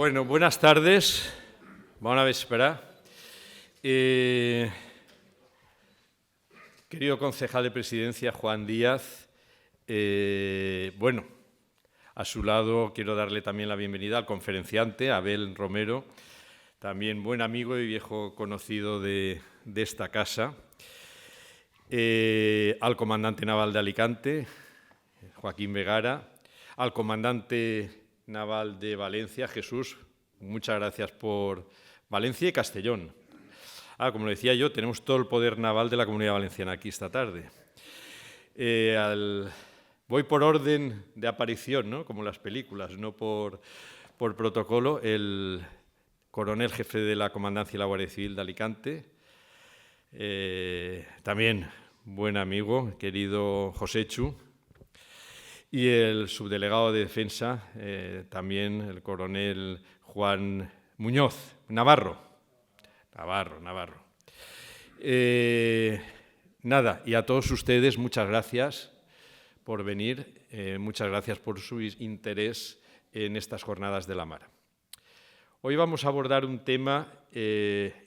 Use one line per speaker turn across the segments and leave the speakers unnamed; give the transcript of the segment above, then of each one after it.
Bueno, buenas tardes. Bona vesprà. Querido concejal de Presidencia, Juan Díaz, bueno, a su lado quiero darle también la bienvenida al conferenciante, Abel Romero, también buen amigo y viejo conocido de esta casa, al comandante naval de Alicante, Joaquín Vegara, al comandante naval de Valencia, Jesús, muchas gracias por Valencia y Castellón. Como lo decía yo, tenemos todo el poder naval de la Comunidad Valenciana aquí esta tarde. Voy por orden de aparición, ¿no? Como las películas, no por protocolo. El coronel jefe de la Comandancia de la Guardia Civil de Alicante, también buen amigo, querido Joséchu, y el subdelegado de Defensa, también el coronel Juan Muñoz, Navarro. Nada, y a todos ustedes muchas gracias por venir, muchas gracias por su interés en estas jornadas de la mar. Hoy vamos a abordar un tema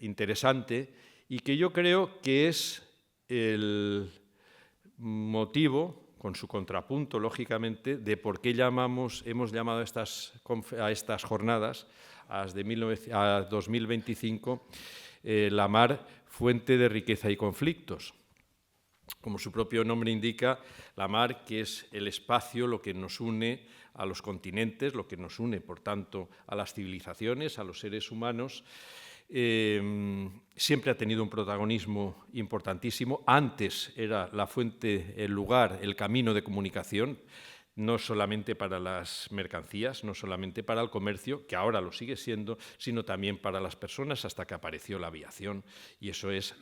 interesante y que yo creo que es el motivo, con su contrapunto, lógicamente, de por qué hemos llamado a estas jornadas, a 2025, la mar, fuente de riqueza y conflictos. Como su propio nombre indica, la mar, que es el espacio, lo que nos une a los continentes, lo que nos une, por tanto, a las civilizaciones, a los seres humanos, siempre ha tenido un protagonismo importantísimo. Antes era la fuente, el lugar, el camino de comunicación, no solamente para las mercancías, no solamente para el comercio, que ahora lo sigue siendo, sino también para las personas hasta que apareció la aviación. Y eso es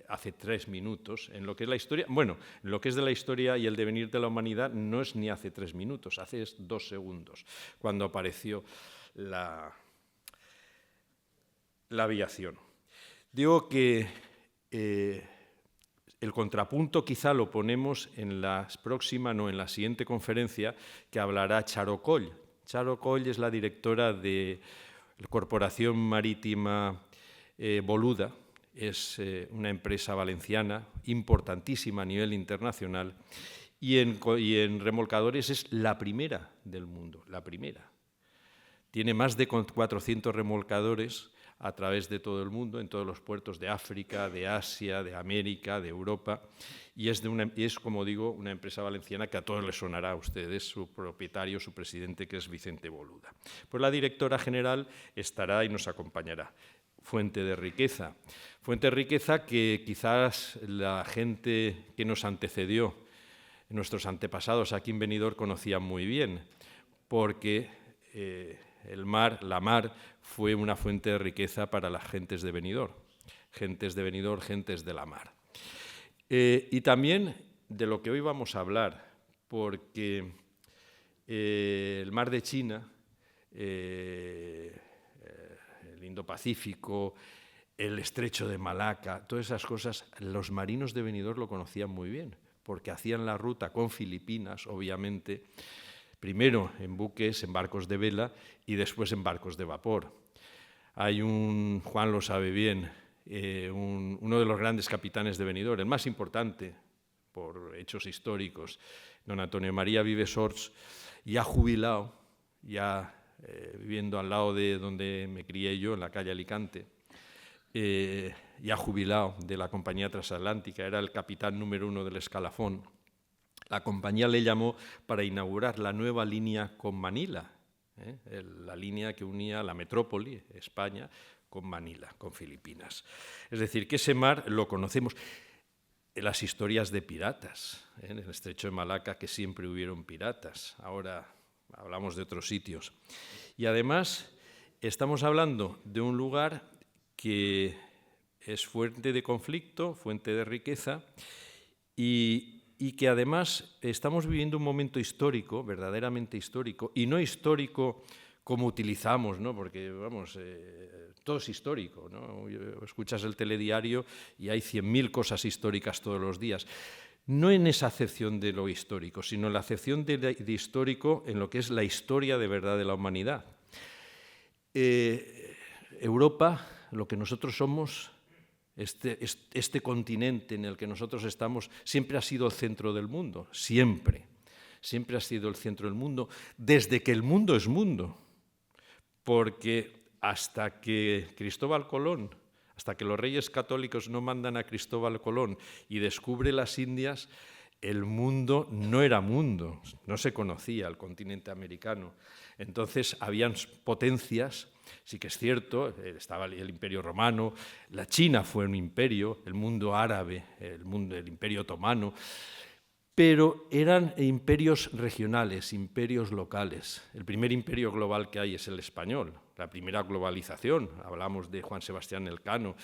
hace 3 minutos. En lo que es la historia, bueno, en lo que es de la historia y el devenir de la humanidad no es ni hace 3 minutos, hace 2 segundos, cuando apareció la aviación. Digo que el contrapunto quizá lo ponemos en la siguiente conferencia, que hablará Charo Coll. Charo Coll es la directora de la Corporación Marítima Boluda, es una empresa valenciana importantísima a nivel internacional y en remolcadores es la primera del mundo, la primera. Tiene más de 400 remolcadores a través de todo el mundo, en todos los puertos de África, de Asia, de América, de Europa, y es, como digo, una empresa valenciana que a todos les sonará a ustedes, su propietario, su presidente, que es Vicente Boluda. Pues la directora general estará y nos acompañará. Fuente de riqueza que quizás la gente que nos antecedió, nuestros antepasados aquí en Benidorm, conocían muy bien, porque la mar fue una fuente de riqueza para las gentes de Benidorm, gentes de la mar. Y también de lo que hoy vamos a hablar, porque el mar de China, el Indo-Pacífico, el estrecho de Malaca, todas esas cosas, los marinos de Benidorm lo conocían muy bien, porque hacían la ruta con Filipinas, obviamente, primero en buques, en barcos de vela y después en barcos de vapor. Hay Juan lo sabe bien, uno de los grandes capitanes de Benidorm, el más importante por hechos históricos, don Antonio María Vives Orts, ya jubilado, viviendo al lado de donde me crié yo, en la calle Alicante, ya jubilado de la compañía transatlántica, era el capitán número 1 del escalafón. La compañía le llamó para inaugurar la nueva línea con Manila, la línea que unía la metrópoli, España, con Manila, con Filipinas. Es decir, que ese mar lo conocemos. Las historias de piratas, en el estrecho de Malaca, que siempre hubieron piratas. Ahora hablamos de otros sitios. Y además estamos hablando de un lugar que es fuente de conflicto, fuente de riqueza y que además estamos viviendo un momento histórico, verdaderamente histórico, y no histórico como utilizamos, ¿no? Porque, vamos, todo es histórico, ¿no? Escuchas el telediario y hay 100.000 cosas históricas todos los días. No en esa acepción de lo histórico, sino en la acepción de histórico en lo que es la historia de verdad de la humanidad. Europa, lo que nosotros somos, este continente en el que nosotros estamos, siempre ha sido el centro del mundo, siempre ha sido el centro del mundo, desde que el mundo es mundo, porque hasta que Cristóbal Colón, hasta que los reyes católicos no mandan a Cristóbal Colón y descubre las Indias, el mundo no era mundo, no se conocía el continente americano. Entonces habían potencias, sí que es cierto, estaba el Imperio Romano, la China fue un imperio, el mundo árabe, el Imperio Otomano, pero eran imperios regionales, imperios locales. El primer imperio global que hay es el español, la primera globalización, hablamos de Juan Sebastián Elcano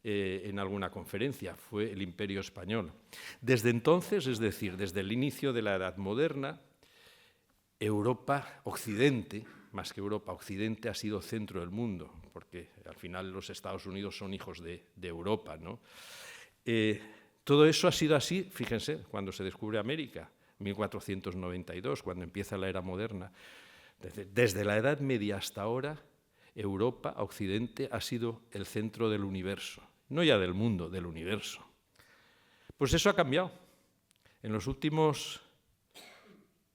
en alguna conferencia, fue el Imperio Español. Desde entonces, es decir, desde el inicio de la Edad Moderna, Europa, Occidente, más que Europa, Occidente ha sido centro del mundo, porque al final los Estados Unidos son hijos de Europa, ¿no? Todo eso ha sido así, fíjense, cuando se descubre América, 1492, cuando empieza la era moderna. Desde la Edad Media hasta ahora, Europa, Occidente, ha sido el centro del universo. No ya del mundo, del universo. Pues eso ha cambiado. En los últimos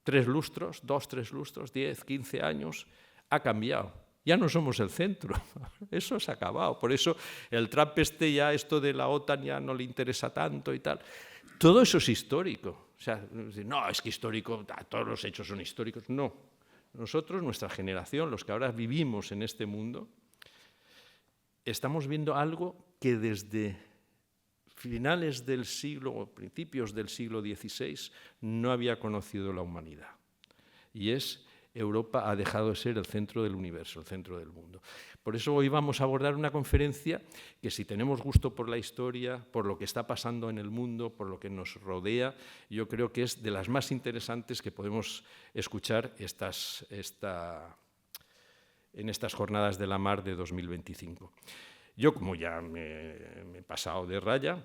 3 lustros, 2, 3 lustros, 10, 15 años, ha cambiado. Ya no somos el centro. Eso se ha acabado. Por eso el Trump ya esto de la OTAN ya no le interesa tanto y tal. Todo eso es histórico. O sea, no, es que histórico, todos los hechos son históricos. No. Nosotros, nuestra generación, los que ahora vivimos en este mundo, estamos viendo algo que desde finales del siglo o principios del siglo XVI no había conocido la humanidad. Y es Europa ha dejado de ser el centro del universo, el centro del mundo. Por eso hoy vamos a abordar una conferencia que, si tenemos gusto por la historia, por lo que está pasando en el mundo, por lo que nos rodea, yo creo que es de las más interesantes que podemos escuchar en estas jornadas de la Mar de 2025. Yo, como ya me he pasado de raya,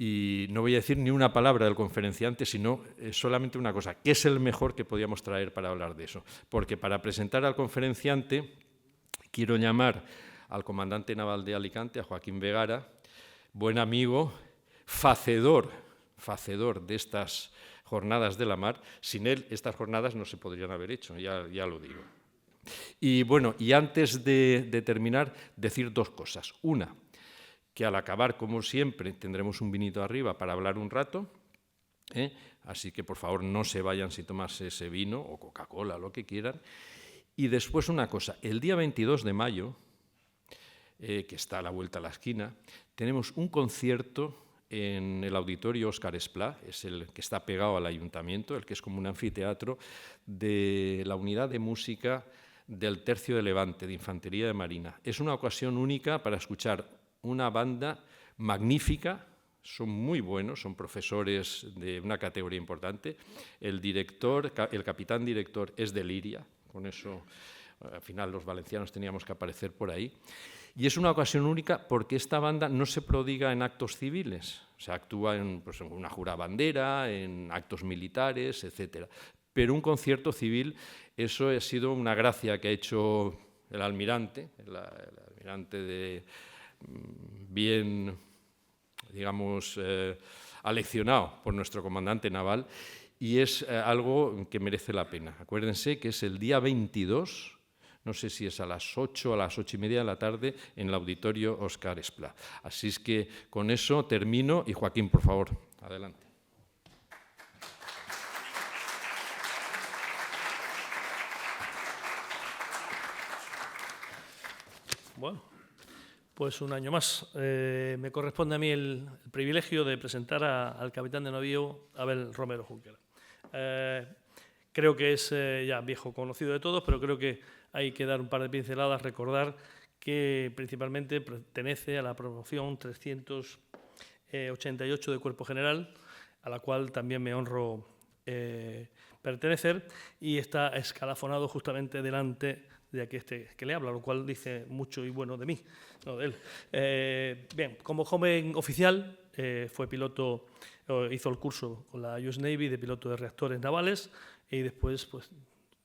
y no voy a decir ni una palabra del conferenciante, sino solamente una cosa, que es el mejor que podíamos traer para hablar de eso. Porque para presentar al conferenciante quiero llamar al comandante naval de Alicante, a Joaquín Vegara, buen amigo, facedor de estas jornadas de la mar. Sin él estas jornadas no se podrían haber hecho, ya lo digo. Y bueno, y antes de terminar, decir 2 cosas. Una, que al acabar, como siempre, tendremos un vinito arriba para hablar un rato, así que por favor no se vayan sin tomarse ese vino o Coca-Cola, lo que quieran. Y después una cosa, el día 22 de mayo, que está a la vuelta a la esquina, tenemos un concierto en el auditorio Óscar Esplá, es el que está pegado al ayuntamiento, el que es como un anfiteatro, de la unidad de música del Tercio de Levante, de Infantería de Marina. Es una ocasión única para escuchar una banda magnífica, son muy buenos, son profesores de una categoría importante. El capitán director es de Liria, con eso al final los valencianos teníamos que aparecer por ahí. Y es una ocasión única porque esta banda no se prodiga en actos civiles, o sea, actúa en una jurabandera, en actos militares, etc. Pero un concierto civil, eso ha sido una gracia que ha hecho el almirante, bien, digamos, aleccionado por nuestro comandante naval, y es algo que merece la pena. Acuérdense que es el día 22, no sé si es a las 8 o a las 8:30 de la tarde, en el auditorio Óscar Esplá. Así es que con eso termino, y Joaquín, por favor, adelante.
Bueno, pues un año más. Me corresponde a mí el privilegio de presentar al capitán de navío Abel Romero Junquera. Creo que es ya viejo conocido de todos, pero creo que hay que dar un par de pinceladas, recordar que principalmente pertenece a la promoción 388 de Cuerpo General, a la cual también me honro pertenecer, y está escalafonado justamente delante de aquí que le habla, lo cual dice mucho y bueno de mí, no de él. Bien, como joven oficial fue piloto, hizo el curso con la US Navy de piloto de reactores navales, y después pues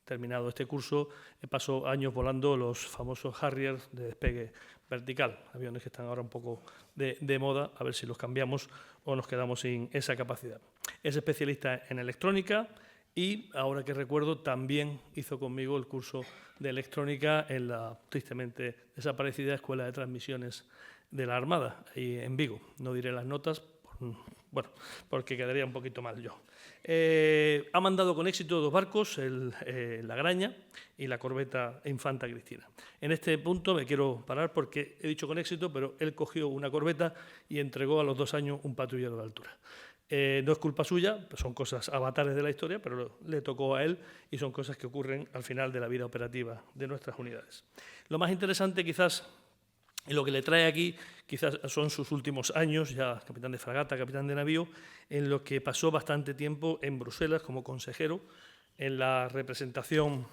terminado este curso, paso años volando los famosos Harrier de despegue vertical, aviones que están ahora un poco de moda, a ver si los cambiamos o nos quedamos sin esa capacidad. Es especialista en electrónica y, ahora que recuerdo, también hizo conmigo el curso de electrónica en la tristemente desaparecida Escuela de Transmisiones de la Armada, ahí en Vigo. No diré las notas, bueno, porque quedaría un poquito mal yo. Ha mandado con éxito 2 barcos, la Graña y la corbeta Infanta Cristina. En este punto me quiero parar porque he dicho con éxito, pero él cogió una corbeta y entregó a los 2 años un patrullero de altura. No es culpa suya, son cosas avatares de la historia, pero le tocó a él y son cosas que ocurren al final de la vida operativa de nuestras unidades. Lo más interesante quizás y lo que le trae aquí quizás son sus últimos años, ya capitán de fragata, capitán de navío, en los que pasó bastante tiempo en Bruselas como consejero en la representación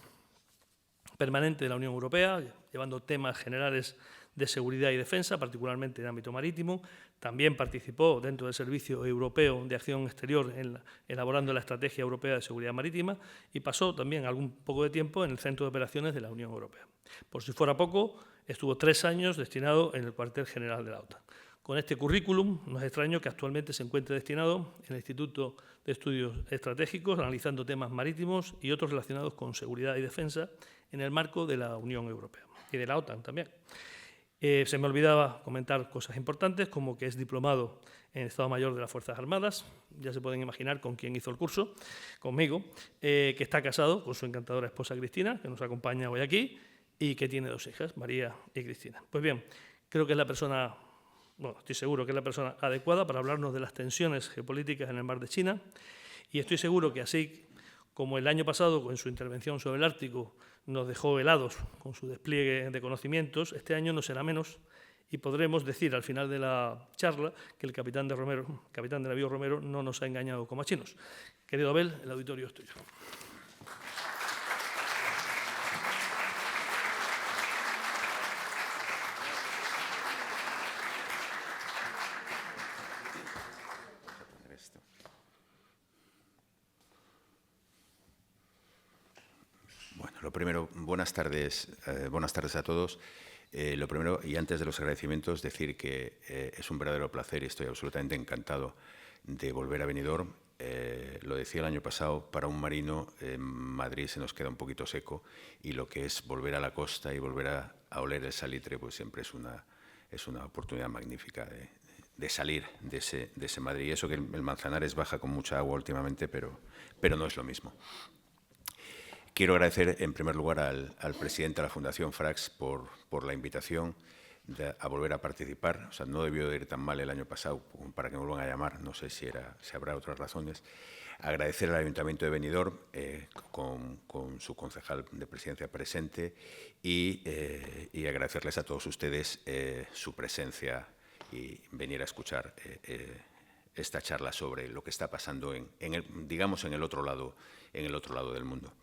permanente de la Unión Europea, llevando temas generales de seguridad y defensa, particularmente en ámbito marítimo. También participó dentro del Servicio Europeo de Acción Exterior elaborando la Estrategia Europea de Seguridad Marítima y pasó también algún poco de tiempo en el Centro de Operaciones de la Unión Europea. Por si fuera poco, estuvo 3 años destinado en el cuartel general de la OTAN. Con este currículum, no es extraño que actualmente se encuentre destinado en el Instituto de Estudios Estratégicos, analizando temas marítimos y otros relacionados con seguridad y defensa en el marco de la Unión Europea y de la OTAN también. Se me olvidaba comentar cosas importantes, como que es diplomado en Estado Mayor de las Fuerzas Armadas, ya se pueden imaginar con quién hizo el curso, conmigo, que está casado con su encantadora esposa Cristina, que nos acompaña hoy aquí, y que tiene 2 hijas, María y Cristina. Pues bien, creo que es la persona, bueno, estoy seguro que es la persona adecuada para hablarnos de las tensiones geopolíticas en el mar de China, y estoy seguro que así como el año pasado, con su intervención sobre el Ártico, nos dejó helados con su despliegue de conocimientos, este año no será menos y podremos decir al final de la charla que el capitán de navío Romero no nos ha engañado como a chinos. Querido Abel, el auditorio es tuyo.
Lo primero, buenas tardes a todos. Lo primero, y antes de los agradecimientos, decir que es un verdadero placer y estoy absolutamente encantado de volver a Benidorm. Lo decía el año pasado, para un marino en Madrid se nos queda un poquito seco y lo que es volver a la costa y volver a oler el salitre, pues siempre es una oportunidad magnífica de salir de ese Madrid. Y eso que el Manzanares baja con mucha agua últimamente, pero no es lo mismo. Quiero agradecer, en primer lugar, al presidente de la Fundación Frax por la invitación a volver a participar. O sea, no debió de ir tan mal el año pasado para que me vuelvan a llamar. No sé si habrá otras razones. Agradecer al Ayuntamiento de Benidorm, con su concejal de presidencia presente, y agradecerles a todos ustedes su presencia y venir a escuchar esta charla sobre lo que está pasando en el otro lado del mundo.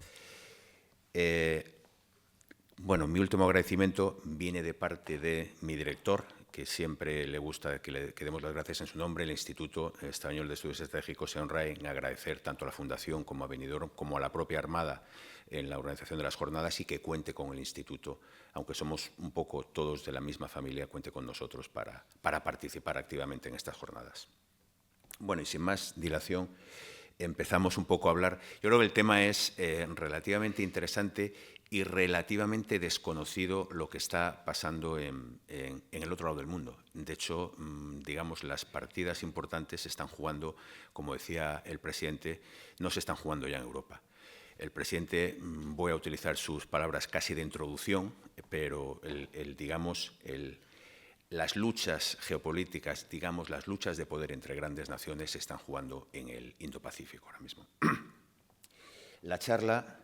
Bueno, mi último agradecimiento viene de parte de mi director, que siempre le gusta que le demos las gracias en su nombre. El Instituto Español de Estudios Estratégicos se honra en agradecer tanto a la Fundación como a Benidorm, como a la propia Armada en la organización de las jornadas y que cuente con el Instituto, aunque somos un poco todos de la misma familia, cuente con nosotros para participar activamente en estas jornadas. Bueno, y sin más dilación, empezamos un poco a hablar. Yo creo que el tema es relativamente interesante y relativamente desconocido lo que está pasando en el otro lado del mundo. De hecho, digamos, las partidas importantes se están jugando, como decía el presidente, no se están jugando ya en Europa. El presidente, voy a utilizar sus palabras casi de introducción, pero las luchas geopolíticas, digamos, las luchas de poder entre grandes naciones se están jugando en el Indo-Pacífico ahora mismo. La charla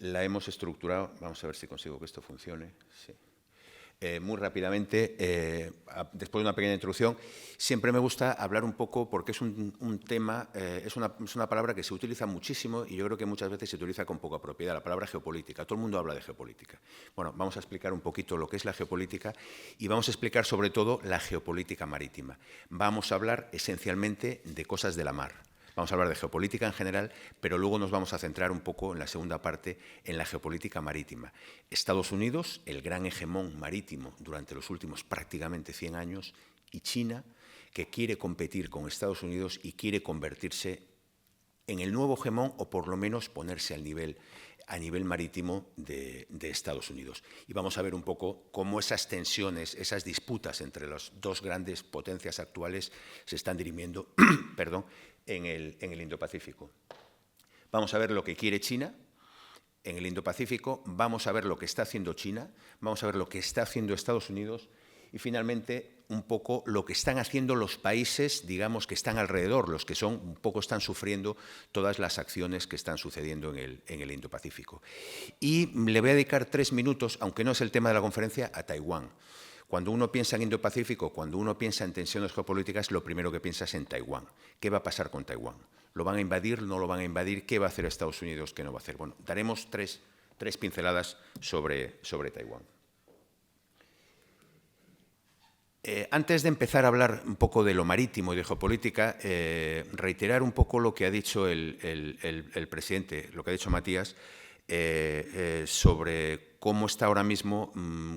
la hemos estructurado, vamos a ver si consigo que esto funcione. Sí. Muy rápidamente, después de una pequeña introducción, siempre me gusta hablar un poco porque es un tema, es una palabra que se utiliza muchísimo y yo creo que muchas veces se utiliza con poca propiedad, la palabra geopolítica. Todo el mundo habla de geopolítica. Bueno, vamos a explicar un poquito lo que es la geopolítica y vamos a explicar sobre todo la geopolítica marítima. Vamos a hablar esencialmente de cosas de la mar. Vamos a hablar de geopolítica en general, pero luego nos vamos a centrar un poco en la segunda parte, en la geopolítica marítima. Estados Unidos, el gran hegemón marítimo durante los últimos prácticamente 100 años, y China, que quiere competir con Estados Unidos y quiere convertirse en el nuevo hegemón o por lo menos ponerse a nivel marítimo de Estados Unidos. Y vamos a ver un poco cómo esas tensiones, esas disputas entre las dos grandes potencias actuales se están dirimiendo perdón, en el Indo-Pacífico. Vamos a ver lo que quiere China en el Indo-Pacífico, vamos a ver lo que está haciendo China, vamos a ver lo que está haciendo Estados Unidos y finalmente un poco lo que están haciendo los países, digamos, que están alrededor, los que un poco están sufriendo todas las acciones que están sucediendo en el Indo-Pacífico. Y le voy a dedicar 3 minutos, aunque no es el tema de la conferencia, a Taiwán. Cuando uno piensa en Indo-Pacífico, cuando uno piensa en tensiones geopolíticas, lo primero que piensa es en Taiwán. ¿Qué va a pasar con Taiwán? ¿Lo van a invadir? ¿No lo van a invadir? ¿Qué va a hacer Estados Unidos? ¿Qué no va a hacer? Bueno, daremos tres pinceladas sobre Taiwán. Antes de empezar a hablar un poco de lo marítimo y de geopolítica, reiterar un poco lo que ha dicho el presidente, lo que ha dicho Matías, sobre cómo está ahora mismo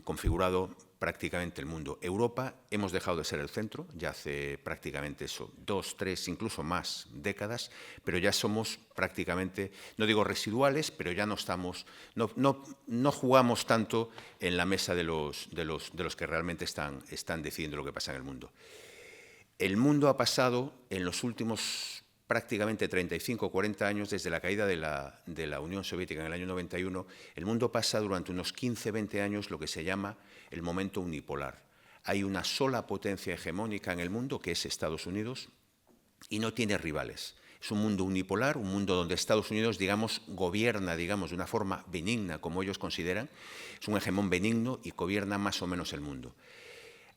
configurado prácticamente el mundo. Europa hemos dejado de ser el centro, ya hace prácticamente eso, 2, 3, incluso más décadas, pero ya somos prácticamente, no digo residuales, pero ya no estamos, no jugamos tanto en la mesa de los que realmente están decidiendo lo que pasa en el mundo. El mundo ha pasado en los últimos prácticamente 35 o 40 años, desde la caída de la Unión Soviética en el año 91, el mundo pasa durante unos 15-20 años lo que se llama el momento unipolar. Hay una sola potencia hegemónica en el mundo, que es Estados Unidos, y no tiene rivales. Es un mundo unipolar, un mundo donde Estados Unidos, digamos, gobierna, digamos, de una forma benigna, como ellos consideran. Es un hegemón benigno y gobierna más o menos el mundo.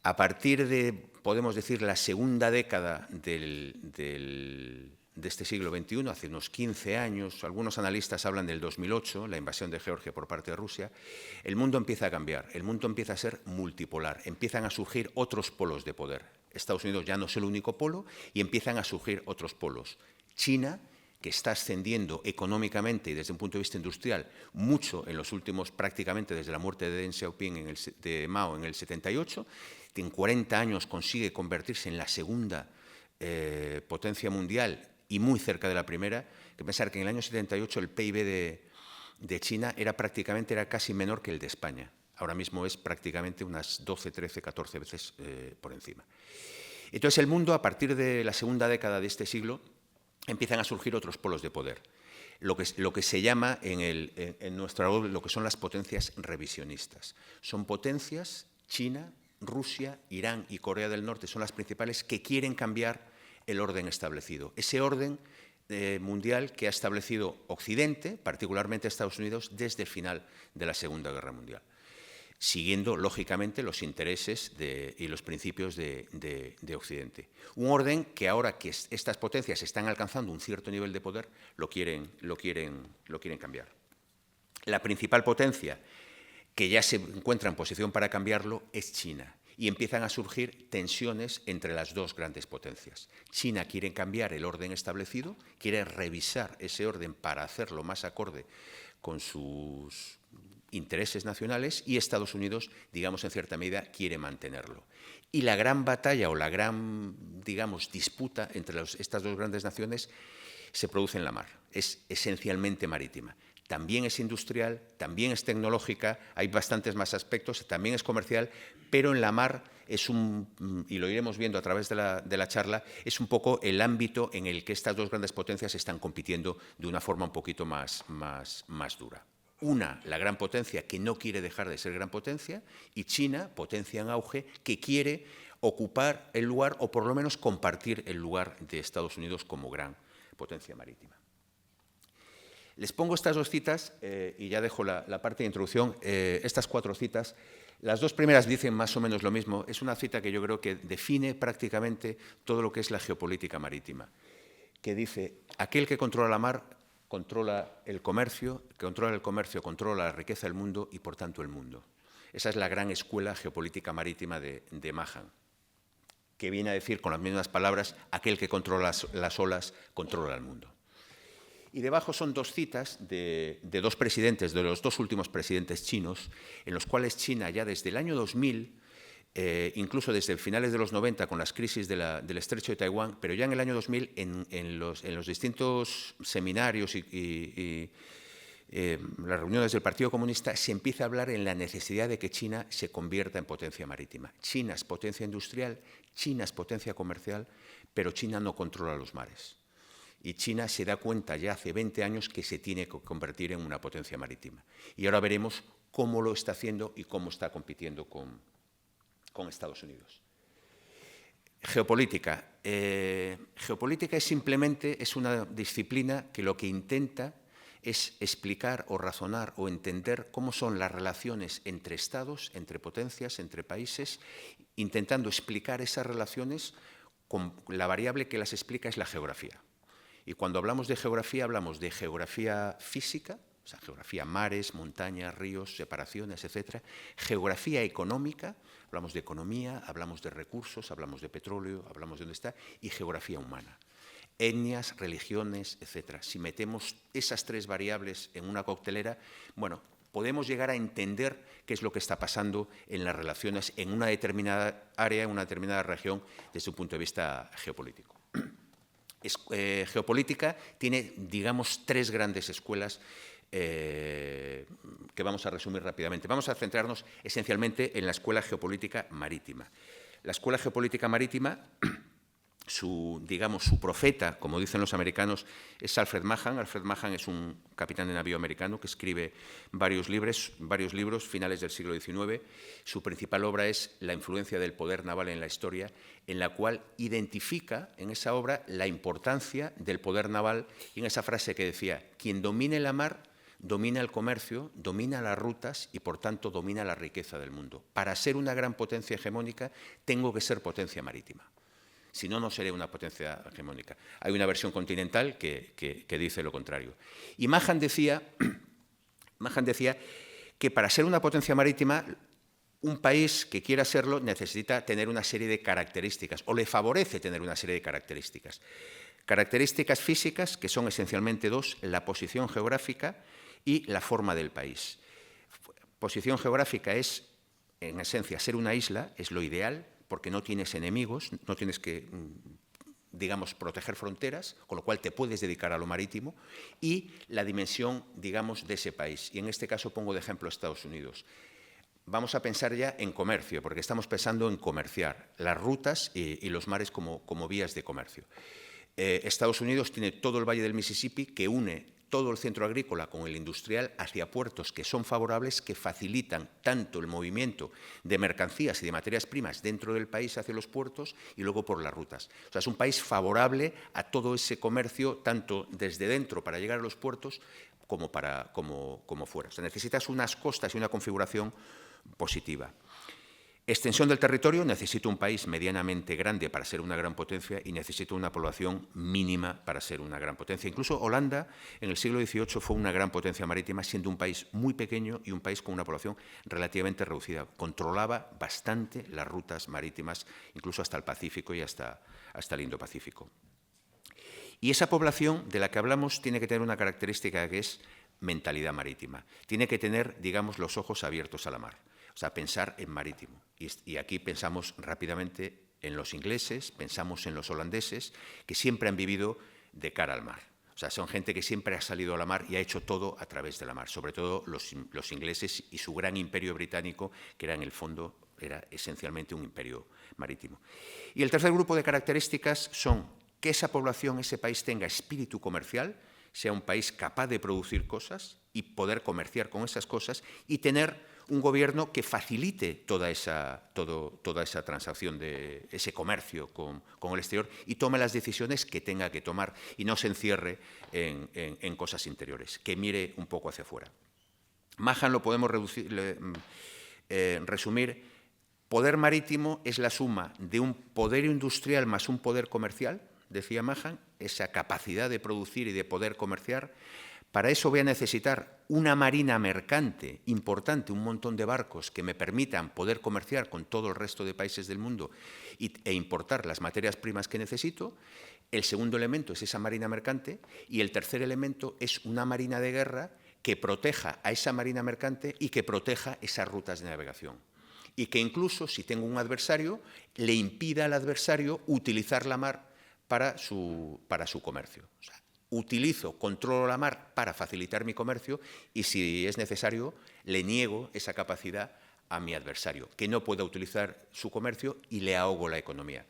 A partir de, podemos decir, la segunda década de este siglo XXI, hace unos 15 años, algunos analistas hablan del 2008, la invasión de Georgia por parte de Rusia, el mundo empieza a cambiar, el mundo empieza a ser multipolar, empiezan a surgir otros polos de poder. Estados Unidos ya no es el único polo y empiezan a surgir otros polos. China, que está ascendiendo económicamente y desde un punto de vista industrial mucho en los últimos, prácticamente desde la muerte de Deng Xiaoping, de Mao en el 78, que en 40 años consigue convertirse en la segunda potencia mundial y muy cerca de la primera. Hay que pensar que en el año 78 el PIB de China era casi menor que el de España. Ahora mismo es prácticamente unas 12, 13, 14 veces por encima. Entonces el mundo, a partir de la segunda década de este siglo, empiezan a surgir otros polos de poder. Lo que se llama en nuestra obra lo que son las potencias revisionistas. Son potencias, China, Rusia, Irán y Corea del Norte son las principales, que quieren cambiar el orden establecido. Ese orden mundial que ha establecido Occidente, particularmente Estados Unidos, desde el final de la Segunda Guerra Mundial, siguiendo, lógicamente, los intereses y los principios de Occidente. Un orden que ahora que estas potencias están alcanzando un cierto nivel de poder, lo quieren cambiar. La principal potencia que ya se encuentra en posición para cambiarlo es China. Y empiezan a surgir tensiones entre las dos grandes potencias. China quiere cambiar el orden establecido, quiere revisar ese orden para hacerlo más acorde con sus intereses nacionales, y Estados Unidos, digamos, en cierta medida, quiere mantenerlo. Y la gran batalla o la gran, digamos, disputa entre estas dos grandes naciones se produce en la mar. Es esencialmente marítima. También es industrial, también es tecnológica, hay bastantes más aspectos, también es comercial, pero en la mar es y lo iremos viendo a través de la charla, es un poco el ámbito en el que estas dos grandes potencias están compitiendo de una forma un poquito más dura. Una, la gran potencia, que no quiere dejar de ser gran potencia, y China, potencia en auge, que quiere ocupar el lugar o por lo menos compartir el lugar de Estados Unidos como gran potencia marítima. Les pongo estas dos citas y ya dejo la parte de introducción. Estas 4 citas, las 2 primeras dicen más o menos lo mismo. Es una cita que yo creo que define prácticamente todo lo que es la geopolítica marítima, que dice: aquel que controla la mar controla el comercio, controla la riqueza del mundo y, por tanto, el mundo. Esa es la gran escuela geopolítica marítima de Mahan. que viene a decir, con las mismas palabras, aquel que controla las olas, controla el mundo. Y debajo son dos citas de dos presidentes, de los dos últimos presidentes chinos, en los cuales China ya desde el año 2000, incluso desde finales de los 90 con las crisis del estrecho de Taiwán, pero ya en el año 2000 en los distintos seminarios y las reuniones del Partido Comunista se empieza a hablar en la necesidad de que China se convierta en potencia marítima. China es potencia industrial, China es potencia comercial, pero China no controla los mares. Y China se da cuenta ya hace 20 años que se tiene que convertir en una potencia marítima. Y ahora veremos cómo lo está haciendo y cómo está compitiendo con Estados Unidos. Geopolítica. Geopolítica es una disciplina que lo que intenta es explicar o razonar o entender cómo son las relaciones entre estados, entre potencias, entre países, intentando explicar esas relaciones con la variable que las explica es la geografía. Y cuando hablamos de geografía física, o sea, geografía mares, montañas, ríos, separaciones, etc. Geografía económica, hablamos de economía, hablamos de recursos, hablamos de petróleo, hablamos de dónde está, y geografía humana. Etnias, religiones, etc. Si metemos esas tres variables en una coctelera, bueno, podemos llegar a entender qué es lo que está pasando en las relaciones en una determinada área, en una determinada región, desde un punto de vista geopolítico. Geopolítica tiene, digamos, tres grandes escuelas que vamos a resumir rápidamente. Vamos a centrarnos esencialmente en la escuela geopolítica marítima. La escuela geopolítica marítima, su profeta, como dicen los americanos, es Alfred Mahan. Alfred Mahan es un capitán de navío americano que escribe varios libros, finales del siglo XIX. Su principal obra es La influencia del poder naval en la historia, en la cual identifica en esa obra la importancia del poder naval y en esa frase que decía: quien domine la mar, domina el comercio, domina las rutas y, por tanto, domina la riqueza del mundo. Para ser una gran potencia hegemónica, tengo que ser potencia marítima. Si no, no seré una potencia hegemónica. Hay una versión continental que dice lo contrario. Y Mahan decía que para ser una potencia marítima, un país que quiera serlo necesita tener una serie de características, o le favorece tener una serie de características. Características físicas, que son esencialmente dos: la posición geográfica y la forma del país. Posición geográfica es, en esencia, ser una isla, es lo ideal, porque no tienes enemigos, no tienes que, digamos, proteger fronteras, con lo cual te puedes dedicar a lo marítimo, y la dimensión, digamos, de ese país. Y en este caso pongo de ejemplo a Estados Unidos. Vamos a pensar ya en comercio, porque estamos pensando en comerciar las rutas y los mares como vías de comercio. Estados Unidos tiene todo el Valle del Mississippi, que une todo el centro agrícola con el industrial hacia puertos que son favorables, que facilitan tanto el movimiento de mercancías y de materias primas dentro del país hacia los puertos y luego por las rutas. O sea, es un país favorable a todo ese comercio, tanto desde dentro para llegar a los puertos como fuera. O sea, necesitas unas costas y una configuración positiva. Extensión del territorio: necesito un país medianamente grande para ser una gran potencia y necesito una población mínima para ser una gran potencia. Incluso Holanda en el siglo XVIII fue una gran potencia marítima, siendo un país muy pequeño y un país con una población relativamente reducida. Controlaba bastante las rutas marítimas, incluso hasta el Pacífico y hasta el Indo-Pacífico. Y esa población de la que hablamos tiene que tener una característica que es mentalidad marítima. Tiene que tener, digamos, los ojos abiertos a la mar. O sea, pensar en marítimo. Y aquí pensamos rápidamente en los ingleses, pensamos en los holandeses, que siempre han vivido de cara al mar. O sea, son gente que siempre ha salido a la mar y ha hecho todo a través de la mar, sobre todo los ingleses y su gran imperio británico, que era en el fondo, era esencialmente un imperio marítimo. Y el tercer grupo de características son que esa población, ese país tenga espíritu comercial, sea un país capaz de producir cosas y poder comerciar con esas cosas y tener un gobierno que facilite toda esa transacción, de ese comercio con el exterior y tome las decisiones que tenga que tomar y no se encierre en cosas interiores, que mire un poco hacia afuera. Mahan lo podemos resumir: poder marítimo es la suma de un poder industrial más un poder comercial, decía Mahan, esa capacidad de producir y de poder comerciar. Para eso voy a necesitar una marina mercante importante, un montón de barcos que me permitan poder comerciar con todo el resto de países del mundo e importar las materias primas que necesito. El segundo elemento es esa marina mercante y el tercer elemento es una marina de guerra que proteja a esa marina mercante y que proteja esas rutas de navegación. Y que incluso, si tengo un adversario, le impida al adversario utilizar la mar para su comercio. O sea, controlo la mar para facilitar mi comercio y, si es necesario, le niego esa capacidad a mi adversario, que no pueda utilizar su comercio, y le ahogo la economía.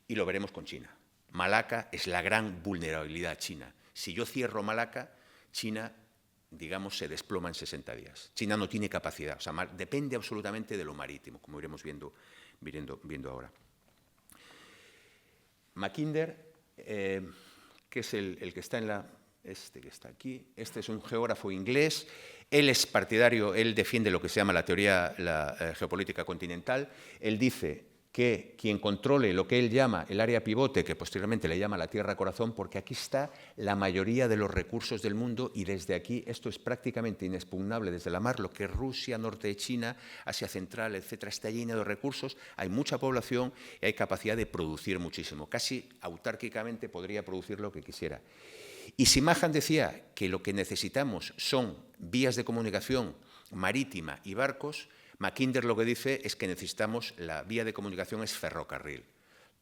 Y lo veremos con China. Malaca es la gran vulnerabilidad china. Si yo cierro Malaca, China, digamos, se desploma en 60 días. China no tiene capacidad, o sea, depende absolutamente de lo marítimo, como iremos viendo ahora. Mackinder, que es el que está que está aquí, este es un geógrafo inglés. Él es partidario, él defiende lo que se llama la teoría geopolítica continental. Él dice que quien controle lo que él llama el área pivote, que posteriormente le llama la Tierra Corazón, porque aquí está la mayoría de los recursos del mundo y desde aquí esto es prácticamente inexpugnable desde la mar, lo que es Rusia, norte de China, Asia Central, etcétera, está lleno de recursos, hay mucha población y hay capacidad de producir muchísimo. Casi autárquicamente podría producir lo que quisiera. Y si Mahan decía que lo que necesitamos son vías de comunicación marítima y barcos, Mackinder lo que dice es que necesitamos, la vía de comunicación es ferrocarril.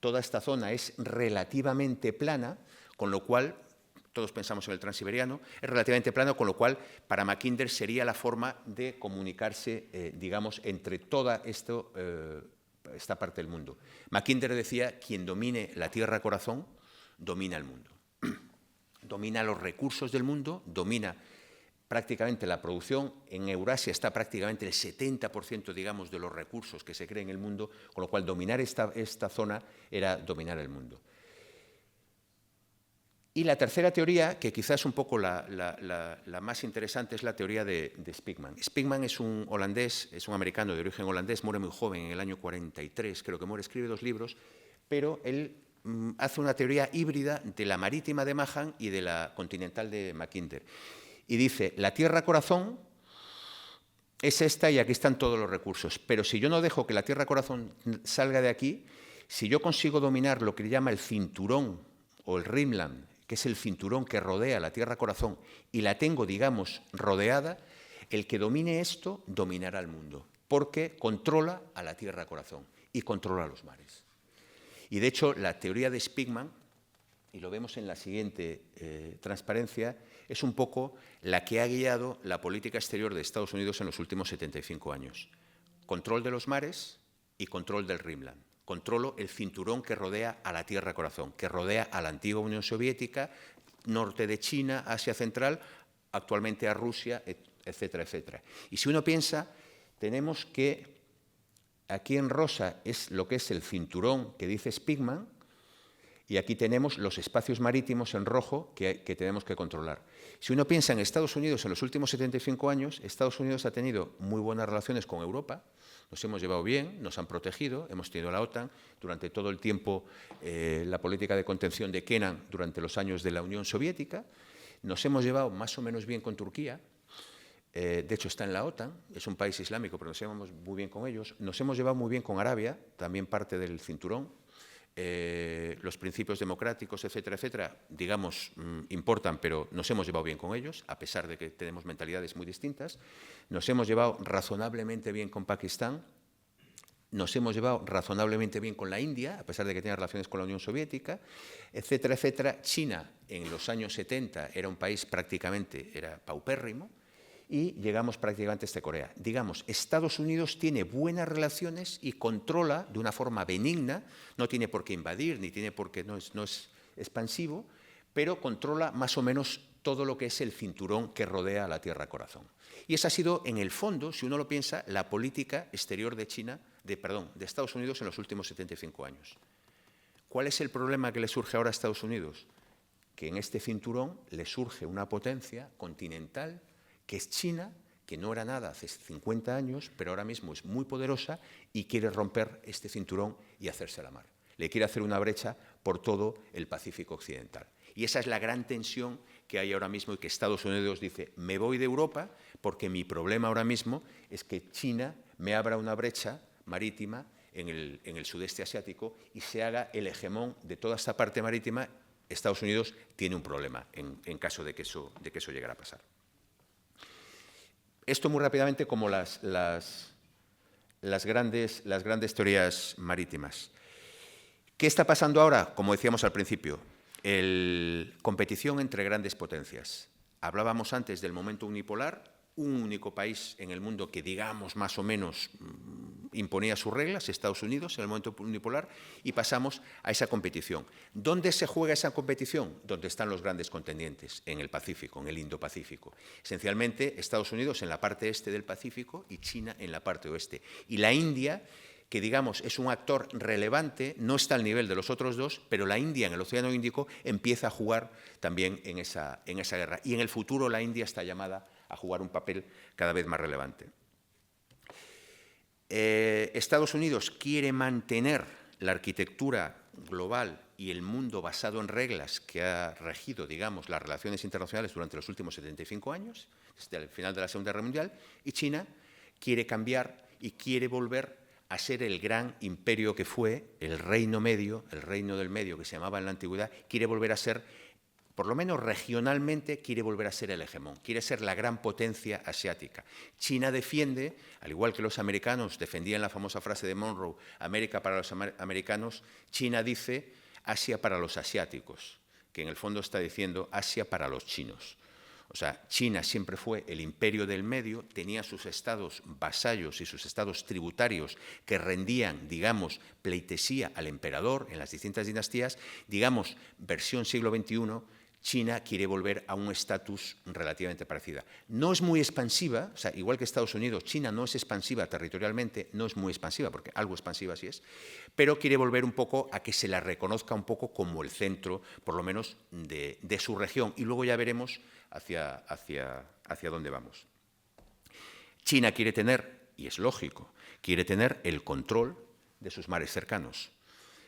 Toda esta zona es relativamente plana, con lo cual, todos pensamos en el transiberiano, es relativamente plano, con lo cual para Mackinder sería la forma de comunicarse, digamos, entre toda esta parte del mundo. Mackinder decía, quien domine la Tierra Corazón, domina el mundo. Domina los recursos del mundo, domina prácticamente la producción. En Eurasia está prácticamente el 70%, digamos, de los recursos que se creen en el mundo, con lo cual dominar esta zona era dominar el mundo. Y la tercera teoría, que quizás es un poco la más interesante, es la teoría de Spigman. Spigman es un holandés, es un americano de origen holandés, muere muy joven, en el año 43, creo que muere, escribe 2 libros, pero él hace una teoría híbrida de la marítima de Mahan y de la continental de Mackinder. Y dice, la Tierra Corazón es esta y aquí están todos los recursos, pero si yo no dejo que la Tierra Corazón salga de aquí, si yo consigo dominar lo que le llama el cinturón o el Rimland, que es el cinturón que rodea la Tierra Corazón, y la tengo, digamos, rodeada, el que domine esto dominará el mundo, porque controla a la Tierra Corazón y controla los mares. Y de hecho, la teoría de Spigman, y lo vemos en la siguiente transparencia, es un poco la que ha guiado la política exterior de Estados Unidos en los últimos 75 años. Control de los mares y control del Rimland. Controlo el cinturón que rodea a la Tierra Corazón, que rodea a la antigua Unión Soviética, norte de China, Asia Central, actualmente a Rusia, etcétera, etcétera. Y si uno piensa, tenemos que aquí en rosa es lo que es el cinturón que dice Spigman, y aquí tenemos los espacios marítimos en rojo que tenemos que controlar. Si uno piensa en Estados Unidos en los últimos 75 años, Estados Unidos ha tenido muy buenas relaciones con Europa, nos hemos llevado bien, nos han protegido, hemos tenido la OTAN, durante todo el tiempo la política de contención de Kennan durante los años de la Unión Soviética, nos hemos llevado más o menos bien con Turquía, de hecho está en la OTAN, es un país islámico, pero nos llevamos muy bien con ellos, nos hemos llevado muy bien con Arabia, también parte del cinturón. Los principios democráticos, etcétera, etcétera, digamos, importan, pero nos hemos llevado bien con ellos, a pesar de que tenemos mentalidades muy distintas. Nos hemos llevado razonablemente bien con Pakistán, nos hemos llevado razonablemente bien con la India, a pesar de que tiene relaciones con la Unión Soviética, etcétera, etcétera. China, en los años 70, era un país prácticamente, era paupérrimo, y llegamos prácticamente hasta Corea. Digamos, Estados Unidos tiene buenas relaciones y controla de una forma benigna, no tiene por qué invadir, ni tiene por qué, no es expansivo, pero controla más o menos todo lo que es el cinturón que rodea a la Tierra Corazón. Y esa ha sido, en el fondo, si uno lo piensa, la política exterior de de Estados Unidos en los últimos 75 años. ¿Cuál es el problema que le surge ahora a Estados Unidos? Que en este cinturón le surge una potencia continental que es China, que no era nada hace 50 años, pero ahora mismo es muy poderosa y quiere romper este cinturón y hacerse la mar. Le quiere hacer una brecha por todo el Pacífico Occidental. Y esa es la gran tensión que hay ahora mismo y que Estados Unidos dice, me voy de Europa porque mi problema ahora mismo es que China me abra una brecha marítima en el sudeste asiático y se haga el hegemón de toda esta parte marítima. Estados Unidos tiene un problema en caso de que eso llegara a pasar. Esto muy rápidamente como las grandes teorías marítimas. ¿Qué está pasando ahora? Como decíamos al principio, competición entre grandes potencias. Hablábamos antes del momento unipolar, un único país en el mundo que, digamos, más o menos imponía sus reglas, Estados Unidos, en el momento unipolar, y pasamos a esa competición. ¿Dónde se juega esa competición? Donde están los grandes contendientes, en el Pacífico, en el Indo-Pacífico. Esencialmente, Estados Unidos en la parte este del Pacífico y China en la parte oeste. Y la India, que digamos es un actor relevante, no está al nivel de los otros dos, pero la India en el Océano Índico empieza a jugar también en esa guerra. Y en el futuro la India está llamada a jugar un papel cada vez más relevante. Estados Unidos quiere mantener la arquitectura global y el mundo basado en reglas que ha regido, digamos, las relaciones internacionales durante los últimos 75 años, desde el final de la Segunda Guerra Mundial, y China quiere cambiar y quiere volver a ser el gran imperio que fue, el Reino Medio, el Reino del Medio que se llamaba en la antigüedad, quiere volver a ser, por lo menos regionalmente, quiere volver a ser el hegemón, quiere ser la gran potencia asiática. China defiende, al igual que los americanos defendían la famosa frase de Monroe, América para los americanos, China dice Asia para los asiáticos, que en el fondo está diciendo Asia para los chinos. O sea, China siempre fue el imperio del medio, tenía sus estados vasallos y sus estados tributarios que rendían, digamos, pleitesía al emperador en las distintas dinastías. Digamos, versión siglo XXI, China quiere volver a un estatus relativamente parecido. No es muy expansiva, o sea, igual que Estados Unidos, China no es expansiva territorialmente, no es muy expansiva, porque algo expansiva sí es, pero quiere volver un poco a que se la reconozca un poco como el centro, por lo menos, de su región. Y luego ya veremos hacia dónde vamos. China quiere tener, y es lógico, quiere tener el control de sus mares cercanos.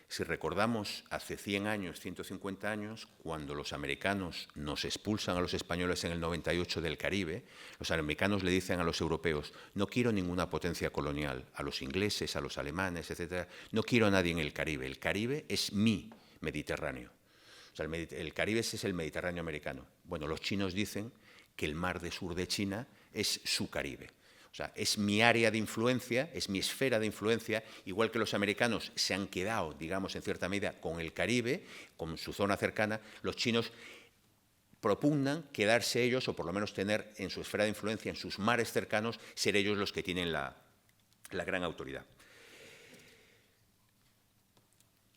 Si recordamos, hace 100 años, 150 años, cuando los americanos nos expulsan a los españoles en el 98 del Caribe, los americanos le dicen a los europeos, no quiero ninguna potencia colonial, a los ingleses, a los alemanes, etcétera, no quiero a nadie en el Caribe es mi Mediterráneo. O sea, el Caribe es el Mediterráneo americano. Bueno, los chinos dicen que el mar del sur de China es su Caribe. O sea, es mi área de influencia, es mi esfera de influencia, igual que los americanos se han quedado, digamos, en cierta medida con el Caribe, con su zona cercana, los chinos propugnan quedarse ellos, o por lo menos tener en su esfera de influencia, en sus mares cercanos, ser ellos los que tienen la gran autoridad.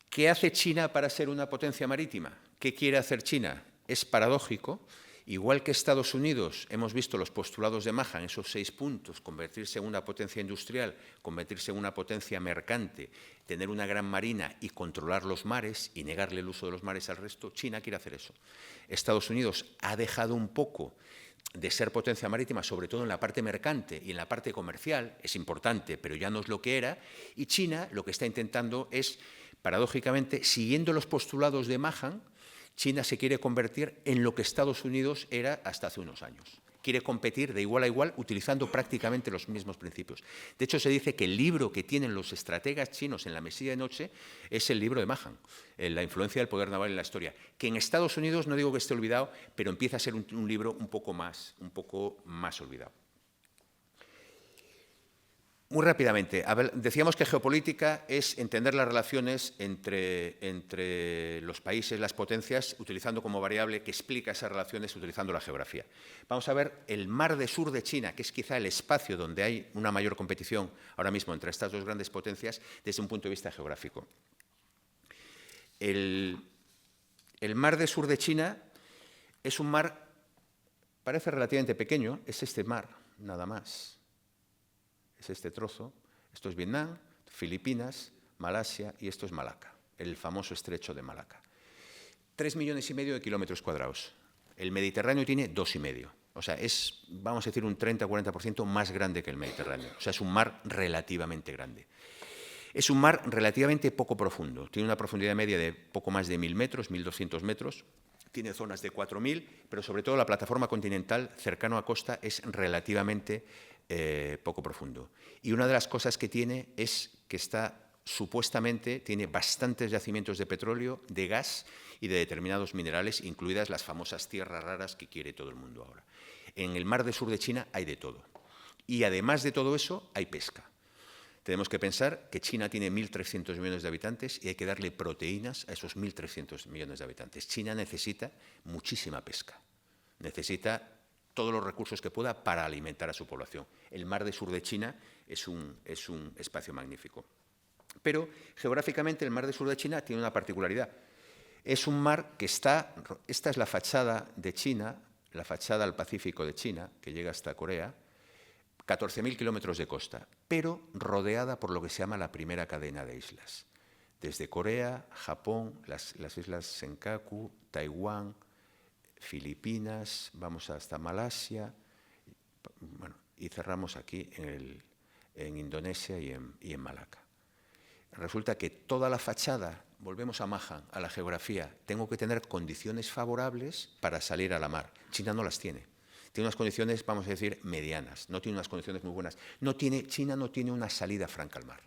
¿Qué hace China para ser una potencia marítima? ¿Qué quiere hacer China? Es paradójico. Igual que Estados Unidos, hemos visto los postulados de Mahan, esos 6 puntos, convertirse en una potencia industrial, convertirse en una potencia mercante, tener una gran marina y controlar los mares y negarle el uso de los mares al resto. China quiere hacer eso. Estados Unidos ha dejado un poco de ser potencia marítima, sobre todo en la parte mercante y en la parte comercial, es importante, pero ya no es lo que era, y China lo que está intentando es, paradójicamente, siguiendo los postulados de Mahan, China se quiere convertir en lo que Estados Unidos era hasta hace unos años. Quiere competir de igual a igual utilizando prácticamente los mismos principios. De hecho, se dice que el libro que tienen los estrategas chinos en la mesilla de noche es el libro de Mahan, La influencia del poder naval en la historia, que en Estados Unidos, no digo que esté olvidado, pero empieza a ser un libro un poco más olvidado. Muy rápidamente, decíamos que geopolítica es entender las relaciones entre los países, las potencias, utilizando como variable que explica esas relaciones utilizando la geografía. Vamos a ver el mar del sur de China, que es quizá el espacio donde hay una mayor competición ahora mismo entre estas dos grandes potencias desde un punto de vista geográfico. El mar del sur de China es un mar, parece relativamente pequeño, es este mar, nada más. Es este trozo, esto es Vietnam, Filipinas, Malasia y esto es Malaca, el famoso estrecho de Malaca. 3,5 millones de kilómetros cuadrados. El Mediterráneo tiene 2,5. O sea, es, vamos a decir, un 30 o 40% más grande que el Mediterráneo. O sea, es un mar relativamente grande. Es un mar relativamente poco profundo. Tiene una profundidad media de poco más de 1.000 metros, 1.200 metros. tiene zonas de 4.000, pero sobre todo la plataforma continental cercano a costa es relativamente poco profundo. Y una de las cosas que tiene es que supuestamente tiene bastantes yacimientos de petróleo, de gas y de determinados minerales, incluidas las famosas tierras raras que quiere todo el mundo ahora. En el mar del sur de China hay de todo. Y además de todo eso, hay pesca. Tenemos que pensar que China tiene 1.300 millones de habitantes y hay que darle proteínas a esos 1.300 millones de habitantes. China necesita muchísima pesca. Necesita todos los recursos que pueda para alimentar a su población. El mar del sur de China es un espacio magnífico. Pero geográficamente el mar del sur de China tiene una particularidad. Es un mar que esta es la fachada de China, la fachada al Pacífico de China, que llega hasta Corea, 14.000 kilómetros de costa, pero rodeada por lo que se llama la primera cadena de islas. Desde Corea, Japón, las islas Senkaku, Taiwán, Filipinas, vamos hasta Malasia, bueno, y cerramos aquí en Indonesia y en Malaca. Resulta que toda la fachada, volvemos a Mahan, a la geografía, tengo que tener condiciones favorables para salir a la mar. China no las tiene. Tiene unas condiciones, vamos a decir, medianas. No tiene unas condiciones muy buenas. China no tiene una salida franca al mar.